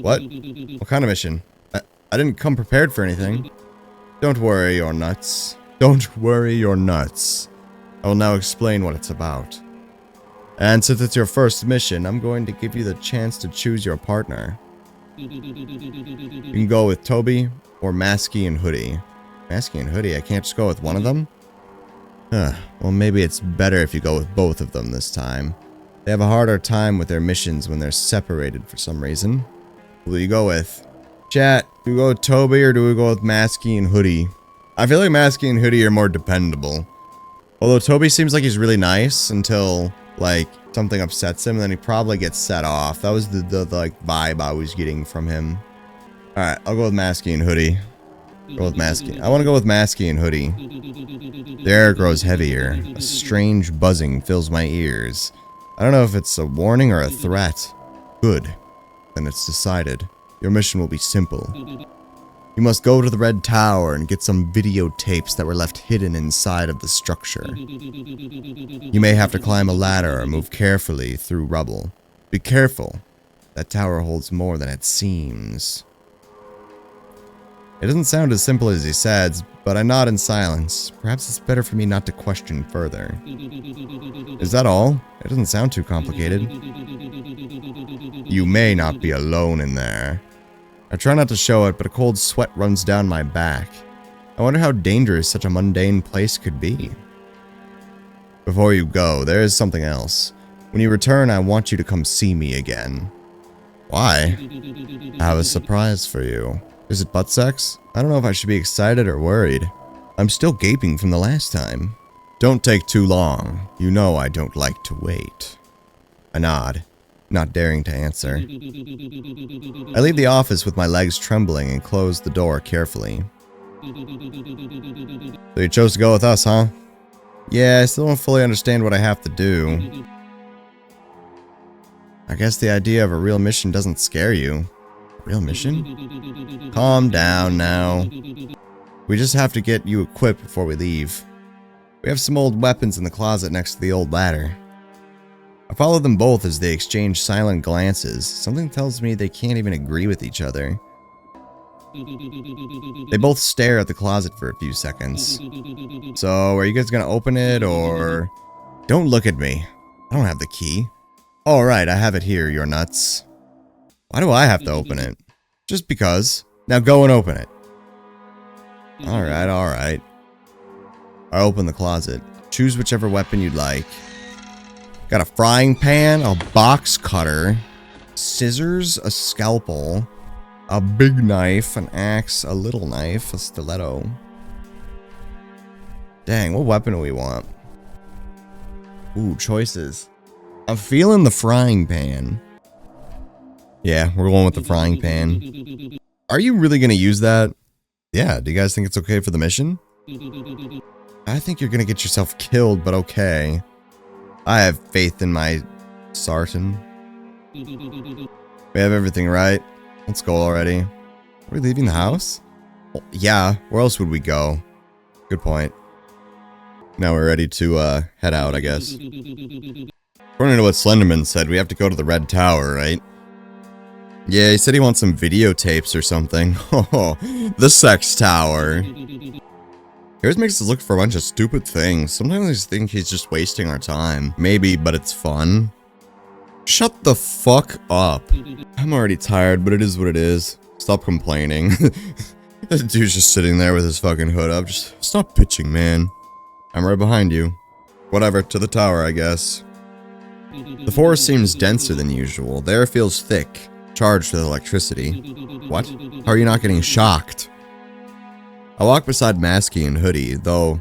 What? What kind of mission? I didn't come prepared for anything. Don't worry, you're nuts. Don't worry, you're nuts. I will now explain what it's about. And since it's your first mission, I'm going to give you the chance to choose your partner. You can go with Toby or Masky and Hoodie. Masky and Hoodie? I can't just go with one of them? Well, maybe it's better if you go with both of them this time. They have a harder time with their missions when they're separated for some reason. Who will you go with? Chat, do we go with Toby or do we go with Masky and Hoodie? I feel like Masky and Hoodie are more dependable. Although Toby seems like he's really nice until, like, something upsets him and then he probably gets set off. That was the like, vibe I was getting from him. Alright, I'll go with Masky and Hoodie. Go with Masky. I want to go with Masky and Hoodie. The air grows heavier. A strange buzzing fills my ears. I don't know if it's a warning or a threat. Good. Then it's decided. Your mission will be simple. You must go to the Red Tower and get some videotapes that were left hidden inside of the structure. You may have to climb a ladder or move carefully through rubble. Be careful. That tower holds more than it seems. It doesn't sound as simple as he says, but I nod in silence. Perhaps it's better for me not to question further. Is that all? It doesn't sound too complicated. You may not be alone in there. I try not to show it, but a cold sweat runs down my back. I wonder how dangerous such a mundane place could be. Before you go, there is something else. When you return, I want you to come see me again. Why? I have a surprise for you. Is it butt sex? I don't know if I should be excited or worried. I'm still gaping from the last time. Don't take too long. You know I don't like to wait. I nod, not daring to answer. I leave the office with my legs trembling and close the door carefully. So you chose to go with us, huh? Yeah, I still don't fully understand what I have to do. I guess the idea of a real mission doesn't scare you. Real mission? Calm down now. We just have to get you equipped before we leave. We have some old weapons in the closet next to the old ladder. I follow them both as they exchange silent glances. Something tells me they can't even agree with each other. They both stare at the closet for a few seconds. So, are you guys gonna open it, or... Don't look at me. I don't have the key. Alright, I have it here, you're nuts. Why do I have to open it? Just because. Now go and open it. Alright, alright. I open the closet. Choose whichever weapon you'd like. Got a frying pan, a box cutter, scissors, a scalpel, a big knife, an axe, a little knife, a stiletto. Dang, what weapon do we want? Ooh, choices. I'm feeling the frying pan. Yeah, we're going with the frying pan. Are you really gonna use that? Yeah, do you guys think it's okay for the mission? I think you're gonna get yourself killed, but okay. I have faith in my Sartan. We have everything right. Let's go already. Are we leaving the house? Well, yeah, where else would we go? Good point. Now we're ready to head out, I guess. According to what Slenderman said, we have to go to the Red Tower, right? Yeah, he said he wants some videotapes or something. Oh, the sex tower. He always makes us look for a bunch of stupid things. Sometimes I think he's just wasting our time. Maybe, but it's fun. Shut the fuck up. I'm already tired, but it is what it is. Stop complaining. This dude's just sitting there with his fucking hood up. Just stop bitching, man. I'm right behind you. Whatever, to the tower, I guess. The forest seems denser than usual. The air feels thick, charged with electricity. What? How are you not getting shocked? I walk beside Masky and Hoodie, though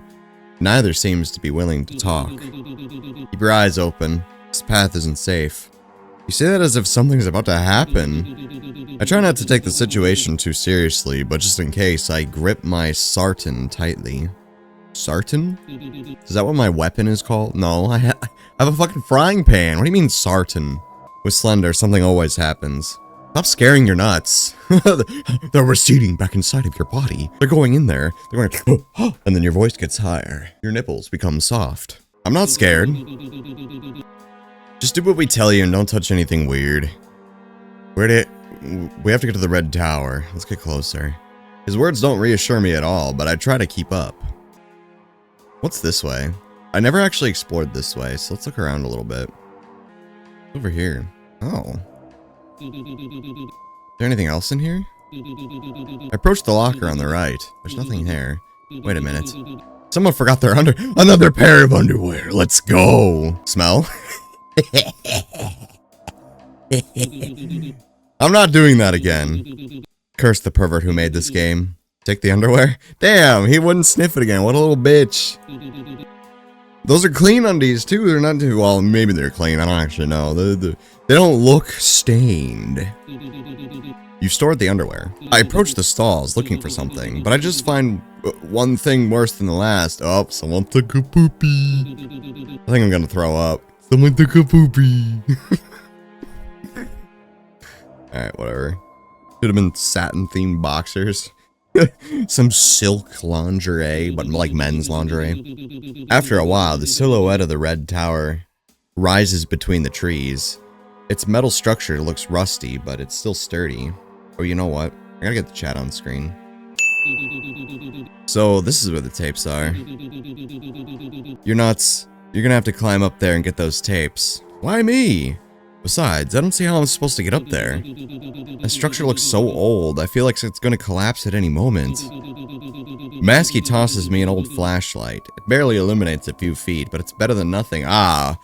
neither seems to be willing to talk. Keep your eyes open. This path isn't safe. You say that as if something's about to happen. I try not to take the situation too seriously, but just in case, I grip my Sartan tightly. Sartan? Is that what my weapon is called? No, I have a fucking frying pan. What do you mean Sartan? With Slender, something always happens. Stop scaring your nuts. They're receding back inside of your body. They're going in there. They're going, and then your voice gets higher. Your nipples become soft. I'm not scared. Just do what we tell you and don't touch anything weird. We have to get to the red tower. Let's get closer. His words don't reassure me at all, but I try to keep up. What's this way? I never actually explored this way, so let's look around a little bit. Over here. Oh. Is there anything else in here? I approached the locker on the right. There's nothing there. Wait a minute. Someone forgot their another pair of underwear. Let's go. Smell? I'm not doing that again. Curse the pervert who made this game. Take the underwear? Damn, he wouldn't sniff it again. What a little bitch. Those are clean undies too. They're not too, well, maybe they're clean. I don't actually know. They don't look stained. You stored the underwear. I approached the stalls looking for something, but I just find one thing worse than the last. Oh, someone took a poopy. I think I'm gonna throw up. Someone took a poopy. Alright, whatever. Should have been satin-themed boxers. Some silk lingerie, but like men's lingerie. After a while, the silhouette of the red tower rises between the trees. Its metal structure looks rusty, but it's still sturdy. Oh, you know what? I gotta get the chat on screen. So, this is where the tapes are. You're nuts. You're gonna have to climb up there and get those tapes. Why me? Besides, I don't see how I'm supposed to get up there. The structure looks so old, I feel like it's gonna collapse at any moment. Masky tosses me an old flashlight. It barely illuminates a few feet, but it's better than nothing. Ah,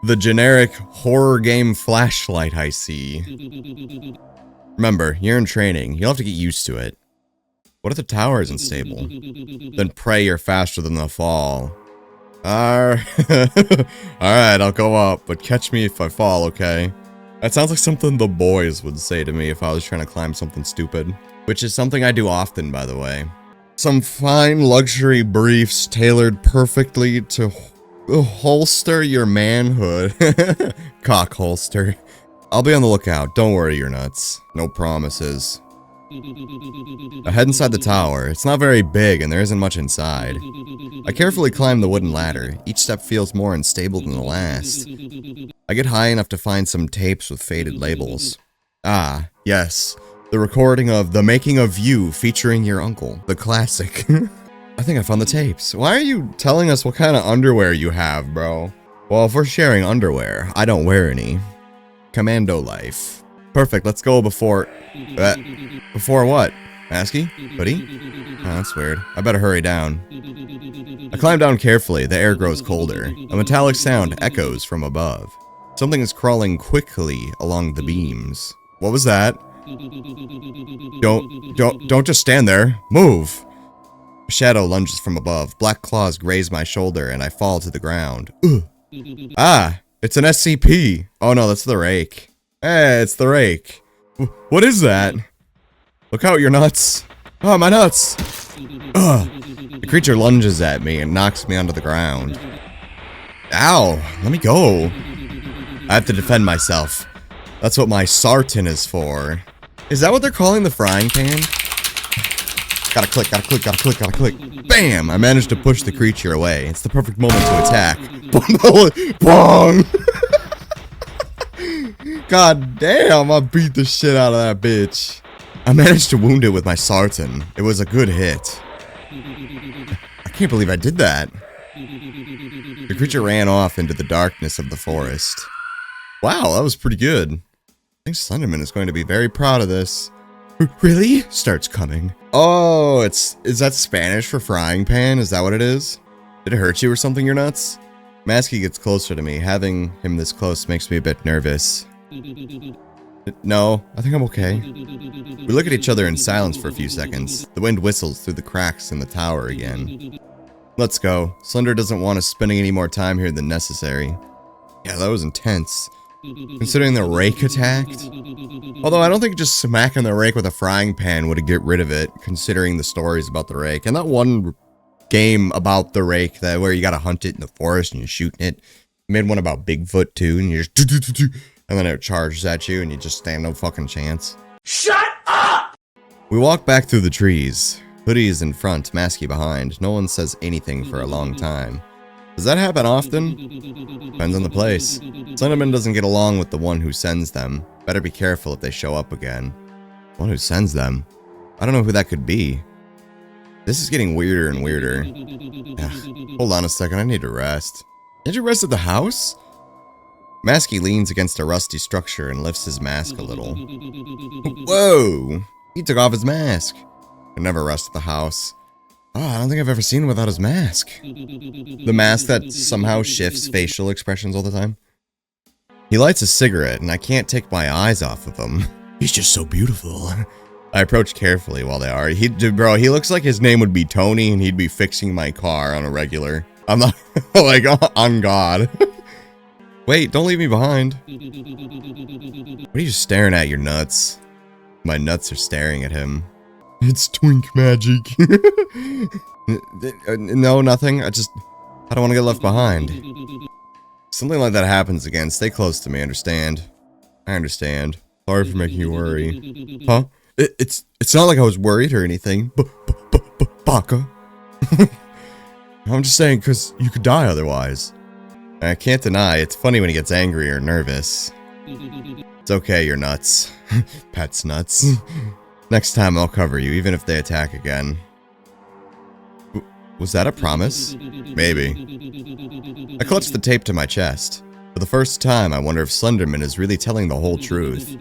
the generic horror game flashlight I see. Remember, you're in training. You'll have to get used to it. What if the tower isn't stable? Then pray you're faster than the fall. Alright, I'll go up, but catch me if I fall, okay? That sounds like something the boys would say to me if I was trying to climb something stupid. Which is something I do often, by the way. Some fine luxury briefs tailored perfectly to holster your manhood. Cock holster. I'll be on the lookout, don't worry, you're nuts. No promises. I head inside the tower. It's not very big and there isn't much inside. I carefully climb the wooden ladder. Each step feels more unstable than the last. I get high enough to find some tapes with faded labels. Ah, yes. The recording of The Making of You featuring your uncle. The classic. I think I found the tapes. Why are you telling us what kind of underwear you have, bro? Well, if we're sharing underwear, I don't wear any. Commando life. Perfect, let's go before... before what? Masky? Hoodie? Oh, that's weird. I better hurry down. I climb down carefully. The air grows colder. A metallic sound echoes from above. Something is crawling quickly along the beams. What was that? Don't just stand there. Move! A shadow lunges from above. Black claws graze my shoulder and I fall to the ground. Ugh. Ah! It's an SCP! Oh no, that's the Rake. Hey, it's the Rake. What is that? Look out, you're nuts. Oh, my nuts! Ugh. The creature lunges at me and knocks me onto the ground. Ow! Let me go. I have to defend myself. That's what my sartan is for. Is that what they're calling the frying pan? Gotta click, gotta click, gotta click, gotta click. Bam! I managed to push the creature away. It's the perfect moment to attack. Bong! God damn, I beat the shit out of that bitch. I managed to wound it with my sartan. It was a good hit. I can't believe I did that. The creature ran off into the darkness of the forest. Wow, that was pretty good. I think Slenderman is going to be very proud of this. Really? Starts coming. Oh, is that Spanish for frying pan? Is that what it is? Did it hurt you or something, you're nuts? Masky gets closer to me. Having him this close makes me a bit nervous. No, I think I'm okay. We look at each other in silence for a few seconds. The wind whistles through the cracks in the tower again. Let's go. Slender doesn't want us spending any more time here than necessary. Yeah, that was intense. Considering the Rake attacked. Although I don't think just smacking the Rake with a frying pan would get rid of it, considering the stories about the Rake. And that one game about the Rake where you gotta hunt it in the forest and you're shooting it. I made one about Bigfoot too, and you're just and then it charges at you and you just stand no fucking chance. Shut up! We walk back through the trees. Hoodie is in front, Masky behind. No one says anything for a long time. Does that happen often? Depends on the place. Slenderman doesn't get along with the one who sends them. Better be careful if they show up again. One who sends them? I don't know who that could be. This is getting weirder and weirder. Hold on a second, I need to rest. Did you rest at the house? Masky leans against a rusty structure and lifts his mask a little. Whoa! He took off his mask. I never rest at the house. Oh, I don't think I've ever seen him without his mask. The mask that somehow shifts facial expressions all the time. He lights a cigarette, and I can't take my eyes off of him. He's just so beautiful. I approach carefully while they are. Bro, he looks like his name would be Tony, and he'd be fixing my car on a regular. I'm not, like, on God. Wait, don't leave me behind. What are you staring at, your nuts? My nuts are staring at him. It's twink magic. No, nothing. I don't want to get left behind. Something like that happens again. Stay close to me, understand? I understand. Sorry for making you worry. Huh? It's not like I was worried or anything. Baka. I'm just saying, because you could die otherwise. I can't deny, it's funny when he gets angry or nervous. It's okay, you're nuts. Pet's nuts. Next time I'll cover you, even if they attack again. Was that a promise? Maybe. I clutched the tape to my chest. For the first time, I wonder if Slenderman is really telling the whole truth.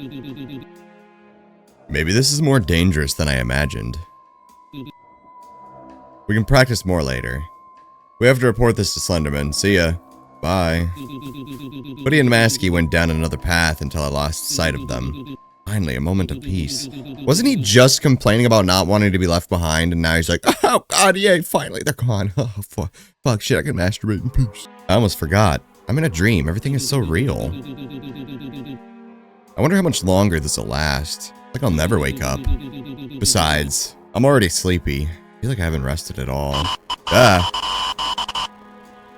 Maybe this is more dangerous than I imagined. We can practice more later. We have to report this to Slenderman. See ya. Bye. Hoodie and Masky went down another path until I lost sight of them. Finally, a moment of peace. Wasn't he just complaining about not wanting to be left behind, and now he's like, oh god, yay, finally, they're gone. Oh, fuck, shit, I can masturbate in peace. I almost forgot. I'm in a dream. Everything is so real. I wonder how much longer this will last. Like I'll never wake up. Besides, I'm already sleepy. I feel like I haven't rested at all. Ah.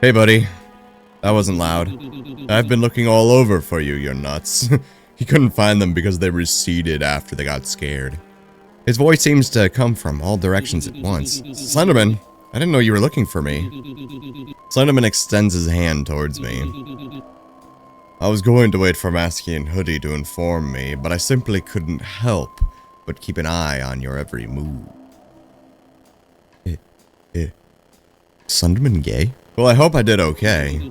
Hey, buddy. That wasn't loud. I've been looking all over for you, you're nuts. He couldn't find them because they receded after they got scared. His voice seems to come from all directions at once. Slenderman, I didn't know you were looking for me. Slenderman extends his hand towards me. I was going to wait for Masky and Hoodie to inform me, but I simply couldn't help but keep an eye on your every move. Slenderman gay? Well, I hope I did okay.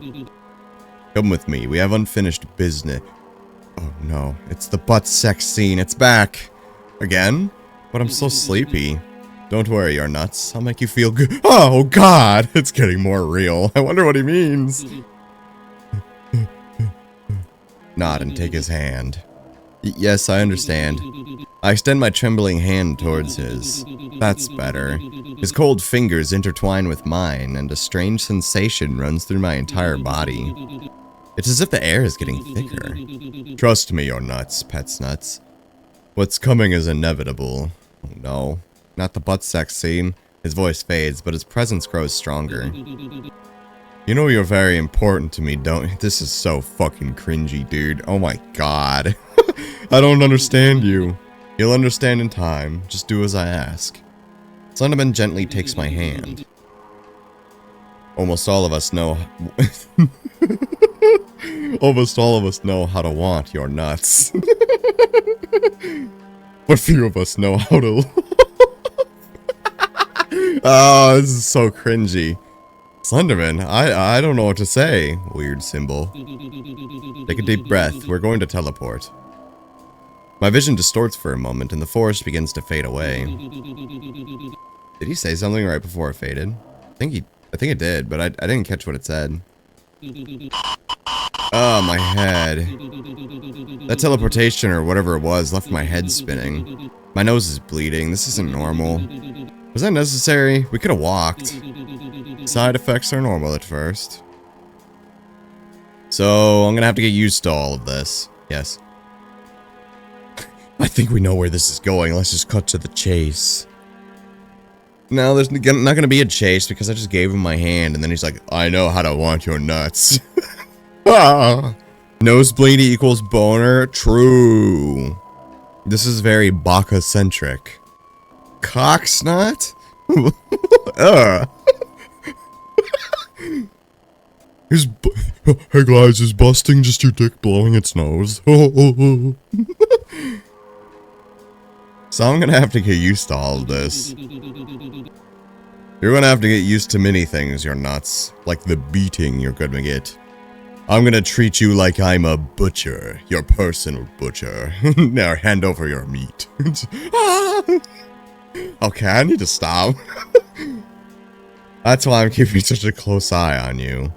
Come with me, we have unfinished business. Oh no, it's the butt sex scene, it's back! Again? But I'm so sleepy. Don't worry, you're nuts. I'll make you feel good. Oh god, it's getting more real. I wonder what he means. Nod and take his hand. Yes, I understand. I extend my trembling hand towards his. That's better. His cold fingers intertwine with mine, and a strange sensation runs through my entire body. It's as if the air is getting thicker. Trust me, you're nuts, pet's nuts. What's coming is inevitable. Oh no, not the butt sex scene. His voice fades, but his presence grows stronger. You know you're very important to me, don't you? This is so fucking cringy, dude. Oh my god. I don't understand you. You'll understand in time. Just do as I ask. Slenderman gently takes my hand. Almost all of us know... Almost all of us know how to want your nuts. But few of us know how to... Oh, this is so cringy. Slenderman, I don't know what to say. Weird symbol. Take a deep breath. We're going to teleport. My vision distorts for a moment, and the forest begins to fade away. Did he say something right before it faded? I think it did, but I didn't catch what it said. Oh, my head. That teleportation, or whatever it was, left my head spinning. My nose is bleeding. This isn't normal. Was that necessary? We could have walked. Side effects are normal at first. So, I'm gonna have to get used to all of this. Yes. I think we know where this is going. Let's just cut to the chase. No, there's not gonna be a chase because I just gave him my hand and then he's like, I know how to want your nuts. Ah. Nosebleed equals boner? True. This is very Baka-centric. Cocksnot? Hey guys, is busting just your dick blowing its nose? So I'm gonna have to get used to all of this. You're gonna have to get used to many things, you're nuts. Like the beating you're gonna get. I'm gonna treat you like I'm a butcher. Your personal butcher. Now hand over your meat. Okay, I need to stop. That's why I'm keeping such a close eye on you.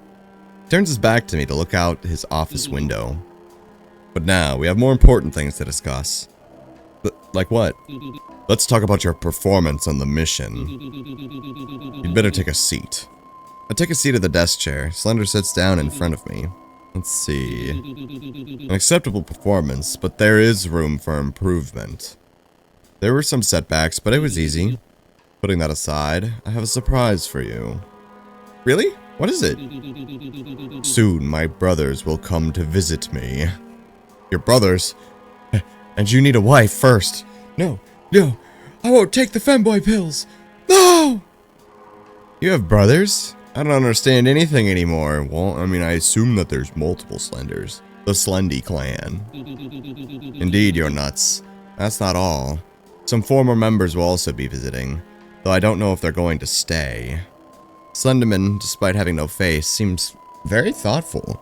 He turns his back to me to look out his office window. But now, we have more important things to discuss. Like what? Let's talk about your performance on the mission. You'd better take a seat. I take a seat at the desk chair. Slender sits down in front of me. Let's see. An acceptable performance, but there is room for improvement. There were some setbacks, but it was easy. Putting that aside, I have a surprise for you. Really? What is it? Soon, my brothers will come to visit me. Your brothers? And you need a wife first. No, no, I won't take the femboy pills. No! You have brothers? I don't understand anything anymore. Well, I mean, I assume that there's multiple Slenders. The Slendy clan. Indeed, you're nuts. That's not all. Some former members will also be visiting, though I don't know if they're going to stay. Slenderman, despite having no face, seems very thoughtful.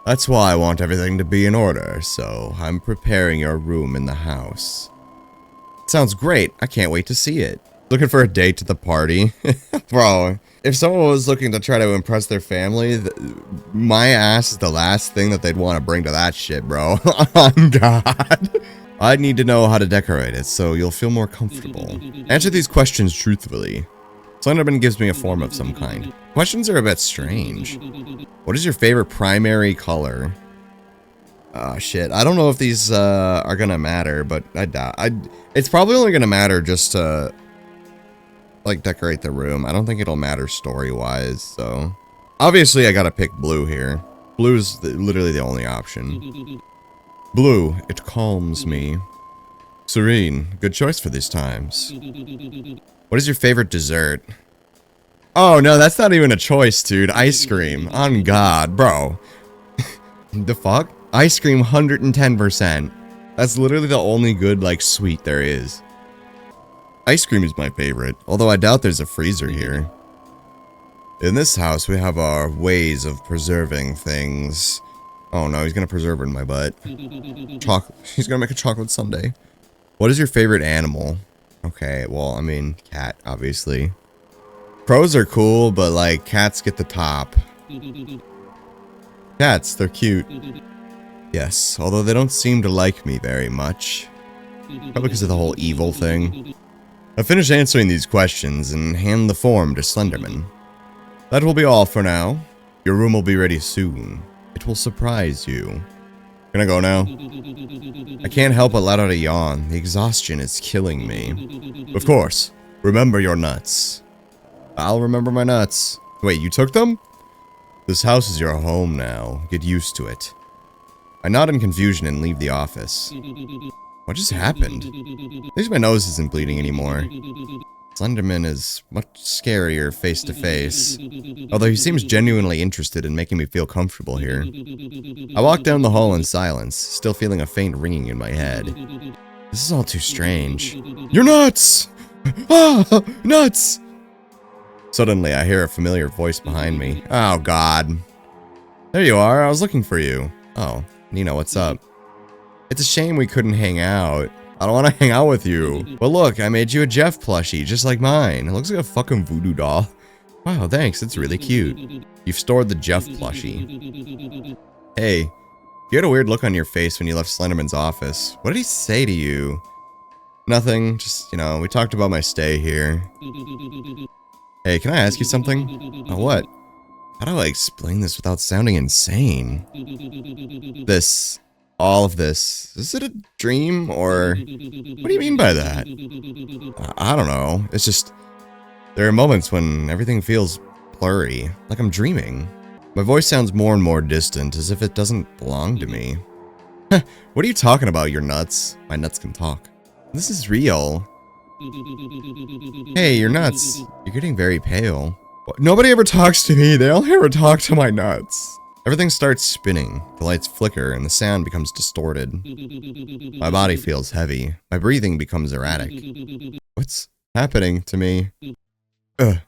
That's why I want everything to be in order, so I'm preparing your room in the house. Sounds great. I can't wait to see it. Looking for a date to the party? Bro, if someone was looking to try to impress their family, my ass is the last thing that they'd want to bring to that shit, bro. Oh, God. I need to know how to decorate it, so you'll feel more comfortable. Answer these questions truthfully. Slenderman gives me a form of some kind. Questions are a bit strange. What is your favorite primary color? Oh, shit. I don't know if these are gonna matter, but I doubt. It's probably only gonna matter just to, like, decorate the room. I don't think it'll matter story-wise, so... Obviously, I gotta pick blue here. Blue's literally the only option. Blue, it calms me. Serene, good choice for these times. What is your favorite dessert? Oh, no, that's not even a choice, dude. Ice cream. On God, bro. The fuck? Ice cream 110%. That's literally the only good, like, sweet there is. Ice cream is my favorite, although I doubt there's a freezer here. In this house, we have our ways of preserving things. Oh no, he's gonna preserve it in my butt. Chocolate. He's gonna make a chocolate sundae. What is your favorite animal? Okay, well, I mean, cat, obviously. Crows are cool, but, like, cats get the top. Cats, they're cute. Yes, although they don't seem to like me very much. Probably because of the whole evil thing. I finished answering these questions and hand the form to Slenderman. That will be all for now. Your room will be ready soon. It will surprise you. Can I go now? I can't help but let out a yawn. The exhaustion is killing me. Of course. Remember your nuts. I'll remember my nuts. Wait, you took them? This house is your home now. Get used to it. I nod in confusion and leave the office. What just happened? At least my nose isn't bleeding anymore. Slenderman is much scarier face to face, although he seems genuinely interested in making me feel comfortable here. I walk down the hall in silence, still feeling a faint ringing in my head. This is all too strange. You're nuts! Ah! Nuts! Suddenly, I hear a familiar voice behind me. Oh, God. There you are. I was looking for you. Oh, Nina, what's up? It's a shame we couldn't hang out. I don't want to hang out with you. But look, I made you a Jeff plushie, just like mine. It looks like a fucking voodoo doll. Wow, thanks. It's really cute. You've stored the Jeff plushie. Hey, you had a weird look on your face when you left Slenderman's office. What did he say to you? Nothing. Just, you know, we talked about my stay here. Hey, can I ask you something? Oh, what? How do I explain this without sounding insane? All of this. Is it a dream, or... What do you mean by that? I don't know. It's just... There are moments when everything feels blurry, like I'm dreaming. My voice sounds more and more distant, as if it doesn't belong to me. What are you talking about, you're nuts? My nuts can talk. This is real. Hey, you're nuts. You're getting very pale. Nobody ever talks to me. They only ever talk to my nuts. Everything starts spinning. The lights flicker and the sound becomes distorted. My body feels heavy. My breathing becomes erratic. What's happening to me? Ugh.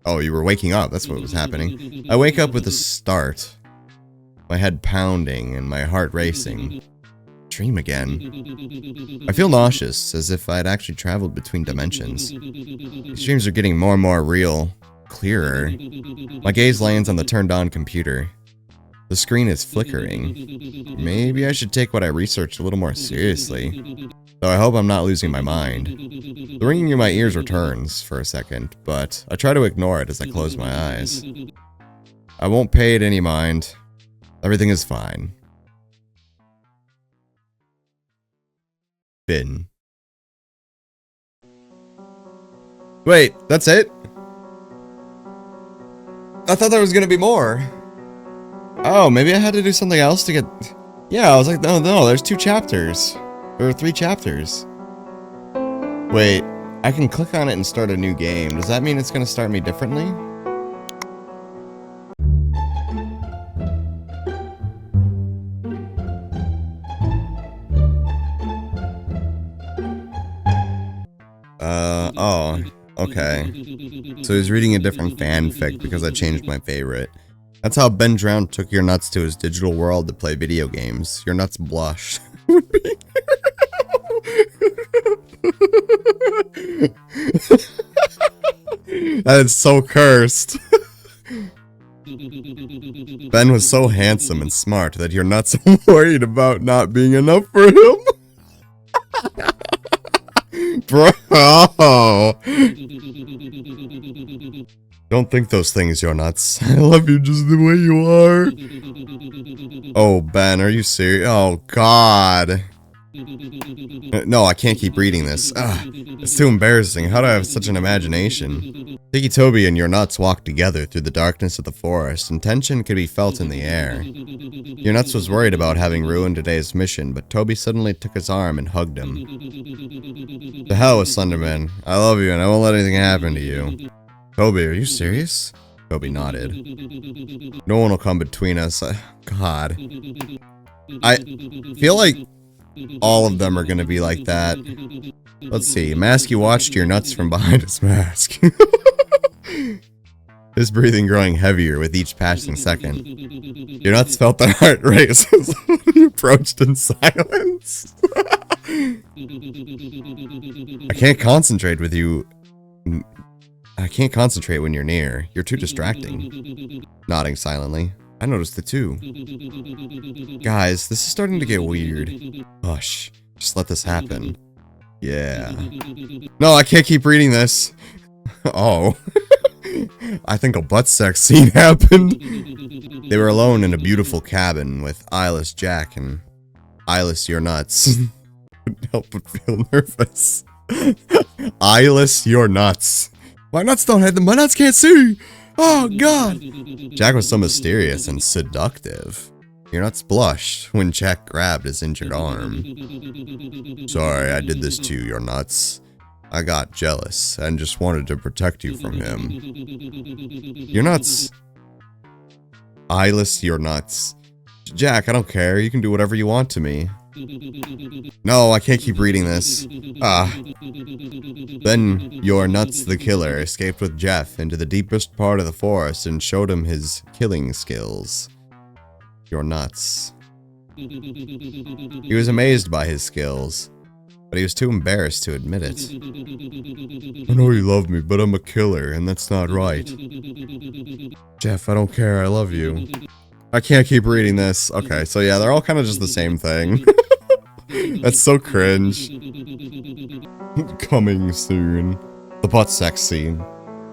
Oh, you were waking up. That's what was happening. I wake up with a start. My head pounding and my heart racing. Dream again. I feel nauseous, as if I had actually traveled between dimensions. These dreams are getting more and more real, clearer. My gaze lands on the turned-on computer. The screen is flickering. Maybe I should take what I researched a little more seriously. Though I hope I'm not losing my mind. The ringing in my ears returns for a second, but I try to ignore it as I close my eyes. I won't pay it any mind. Everything is fine. Finn. Wait, that's it? I thought there was gonna be more. Oh, maybe I had to do something else to get... Yeah, I was like, no, there's 2 chapters. Or 3 chapters. Wait, I can click on it and start a new game. Does that mean it's gonna start me differently? Oh, okay. So he's reading a different fanfic because I changed my favorite. That's how Ben Drown took your nuts to his digital world to play video games. Your nuts blush. That is so cursed. Ben was so handsome and smart that your nuts are worried about not being enough for him. Bro. Don't think those things, your nuts. I love you just the way you are. Oh, Ben, are you serious? Oh, God. No, I can't keep reading this. Ugh, it's too embarrassing. How do I have such an imagination? Tiki Toby and your nuts walked together through the darkness of the forest, and tension could be felt in the air. Your nuts was worried about having ruined today's mission, but Toby suddenly took his arm and hugged him. The hell with Slenderman. I love you and I won't let anything happen to you. Toby, are you serious? Toby nodded. No one will come between us. God. I feel like all of them are gonna be like that. Let's see. Mask, you watched your nuts from behind his mask. His breathing growing heavier with each passing second. Your nuts felt their heart race as he approached in silence. I can't concentrate with you. I can't concentrate when you're near. You're too distracting. Nodding silently. I noticed it too. Guys, this is starting to get weird. Hush. Just let this happen. Yeah. No, I can't keep reading this. Oh. I think a butt sex scene happened. They were alone in a beautiful cabin with eyeless Jack and eyeless your nuts. Couldn't help but feel nervous. Eyeless your nuts. My nuts don't have them. My nuts can't see. Oh, God. Jack was so mysterious and seductive. Your nuts blushed when Jack grabbed his injured arm. Sorry, I did this to you, your nuts. I got jealous and just wanted to protect you from him. Your nuts. Eyeless your nuts. Jack, I don't care. You can do whatever you want to me. No, I can't keep reading this. Then your nuts the killer escaped with Jeff into the deepest part of the forest and showed him his killing skills. Your nuts. He was amazed by his skills, but he was too embarrassed to admit it. I know you love me, but I'm a killer, and that's not right. Jeff, I don't care. I love you. I can't keep reading this. Okay, so yeah, they're all kind of just the same thing. That's so cringe. Coming soon. The butt sex scene.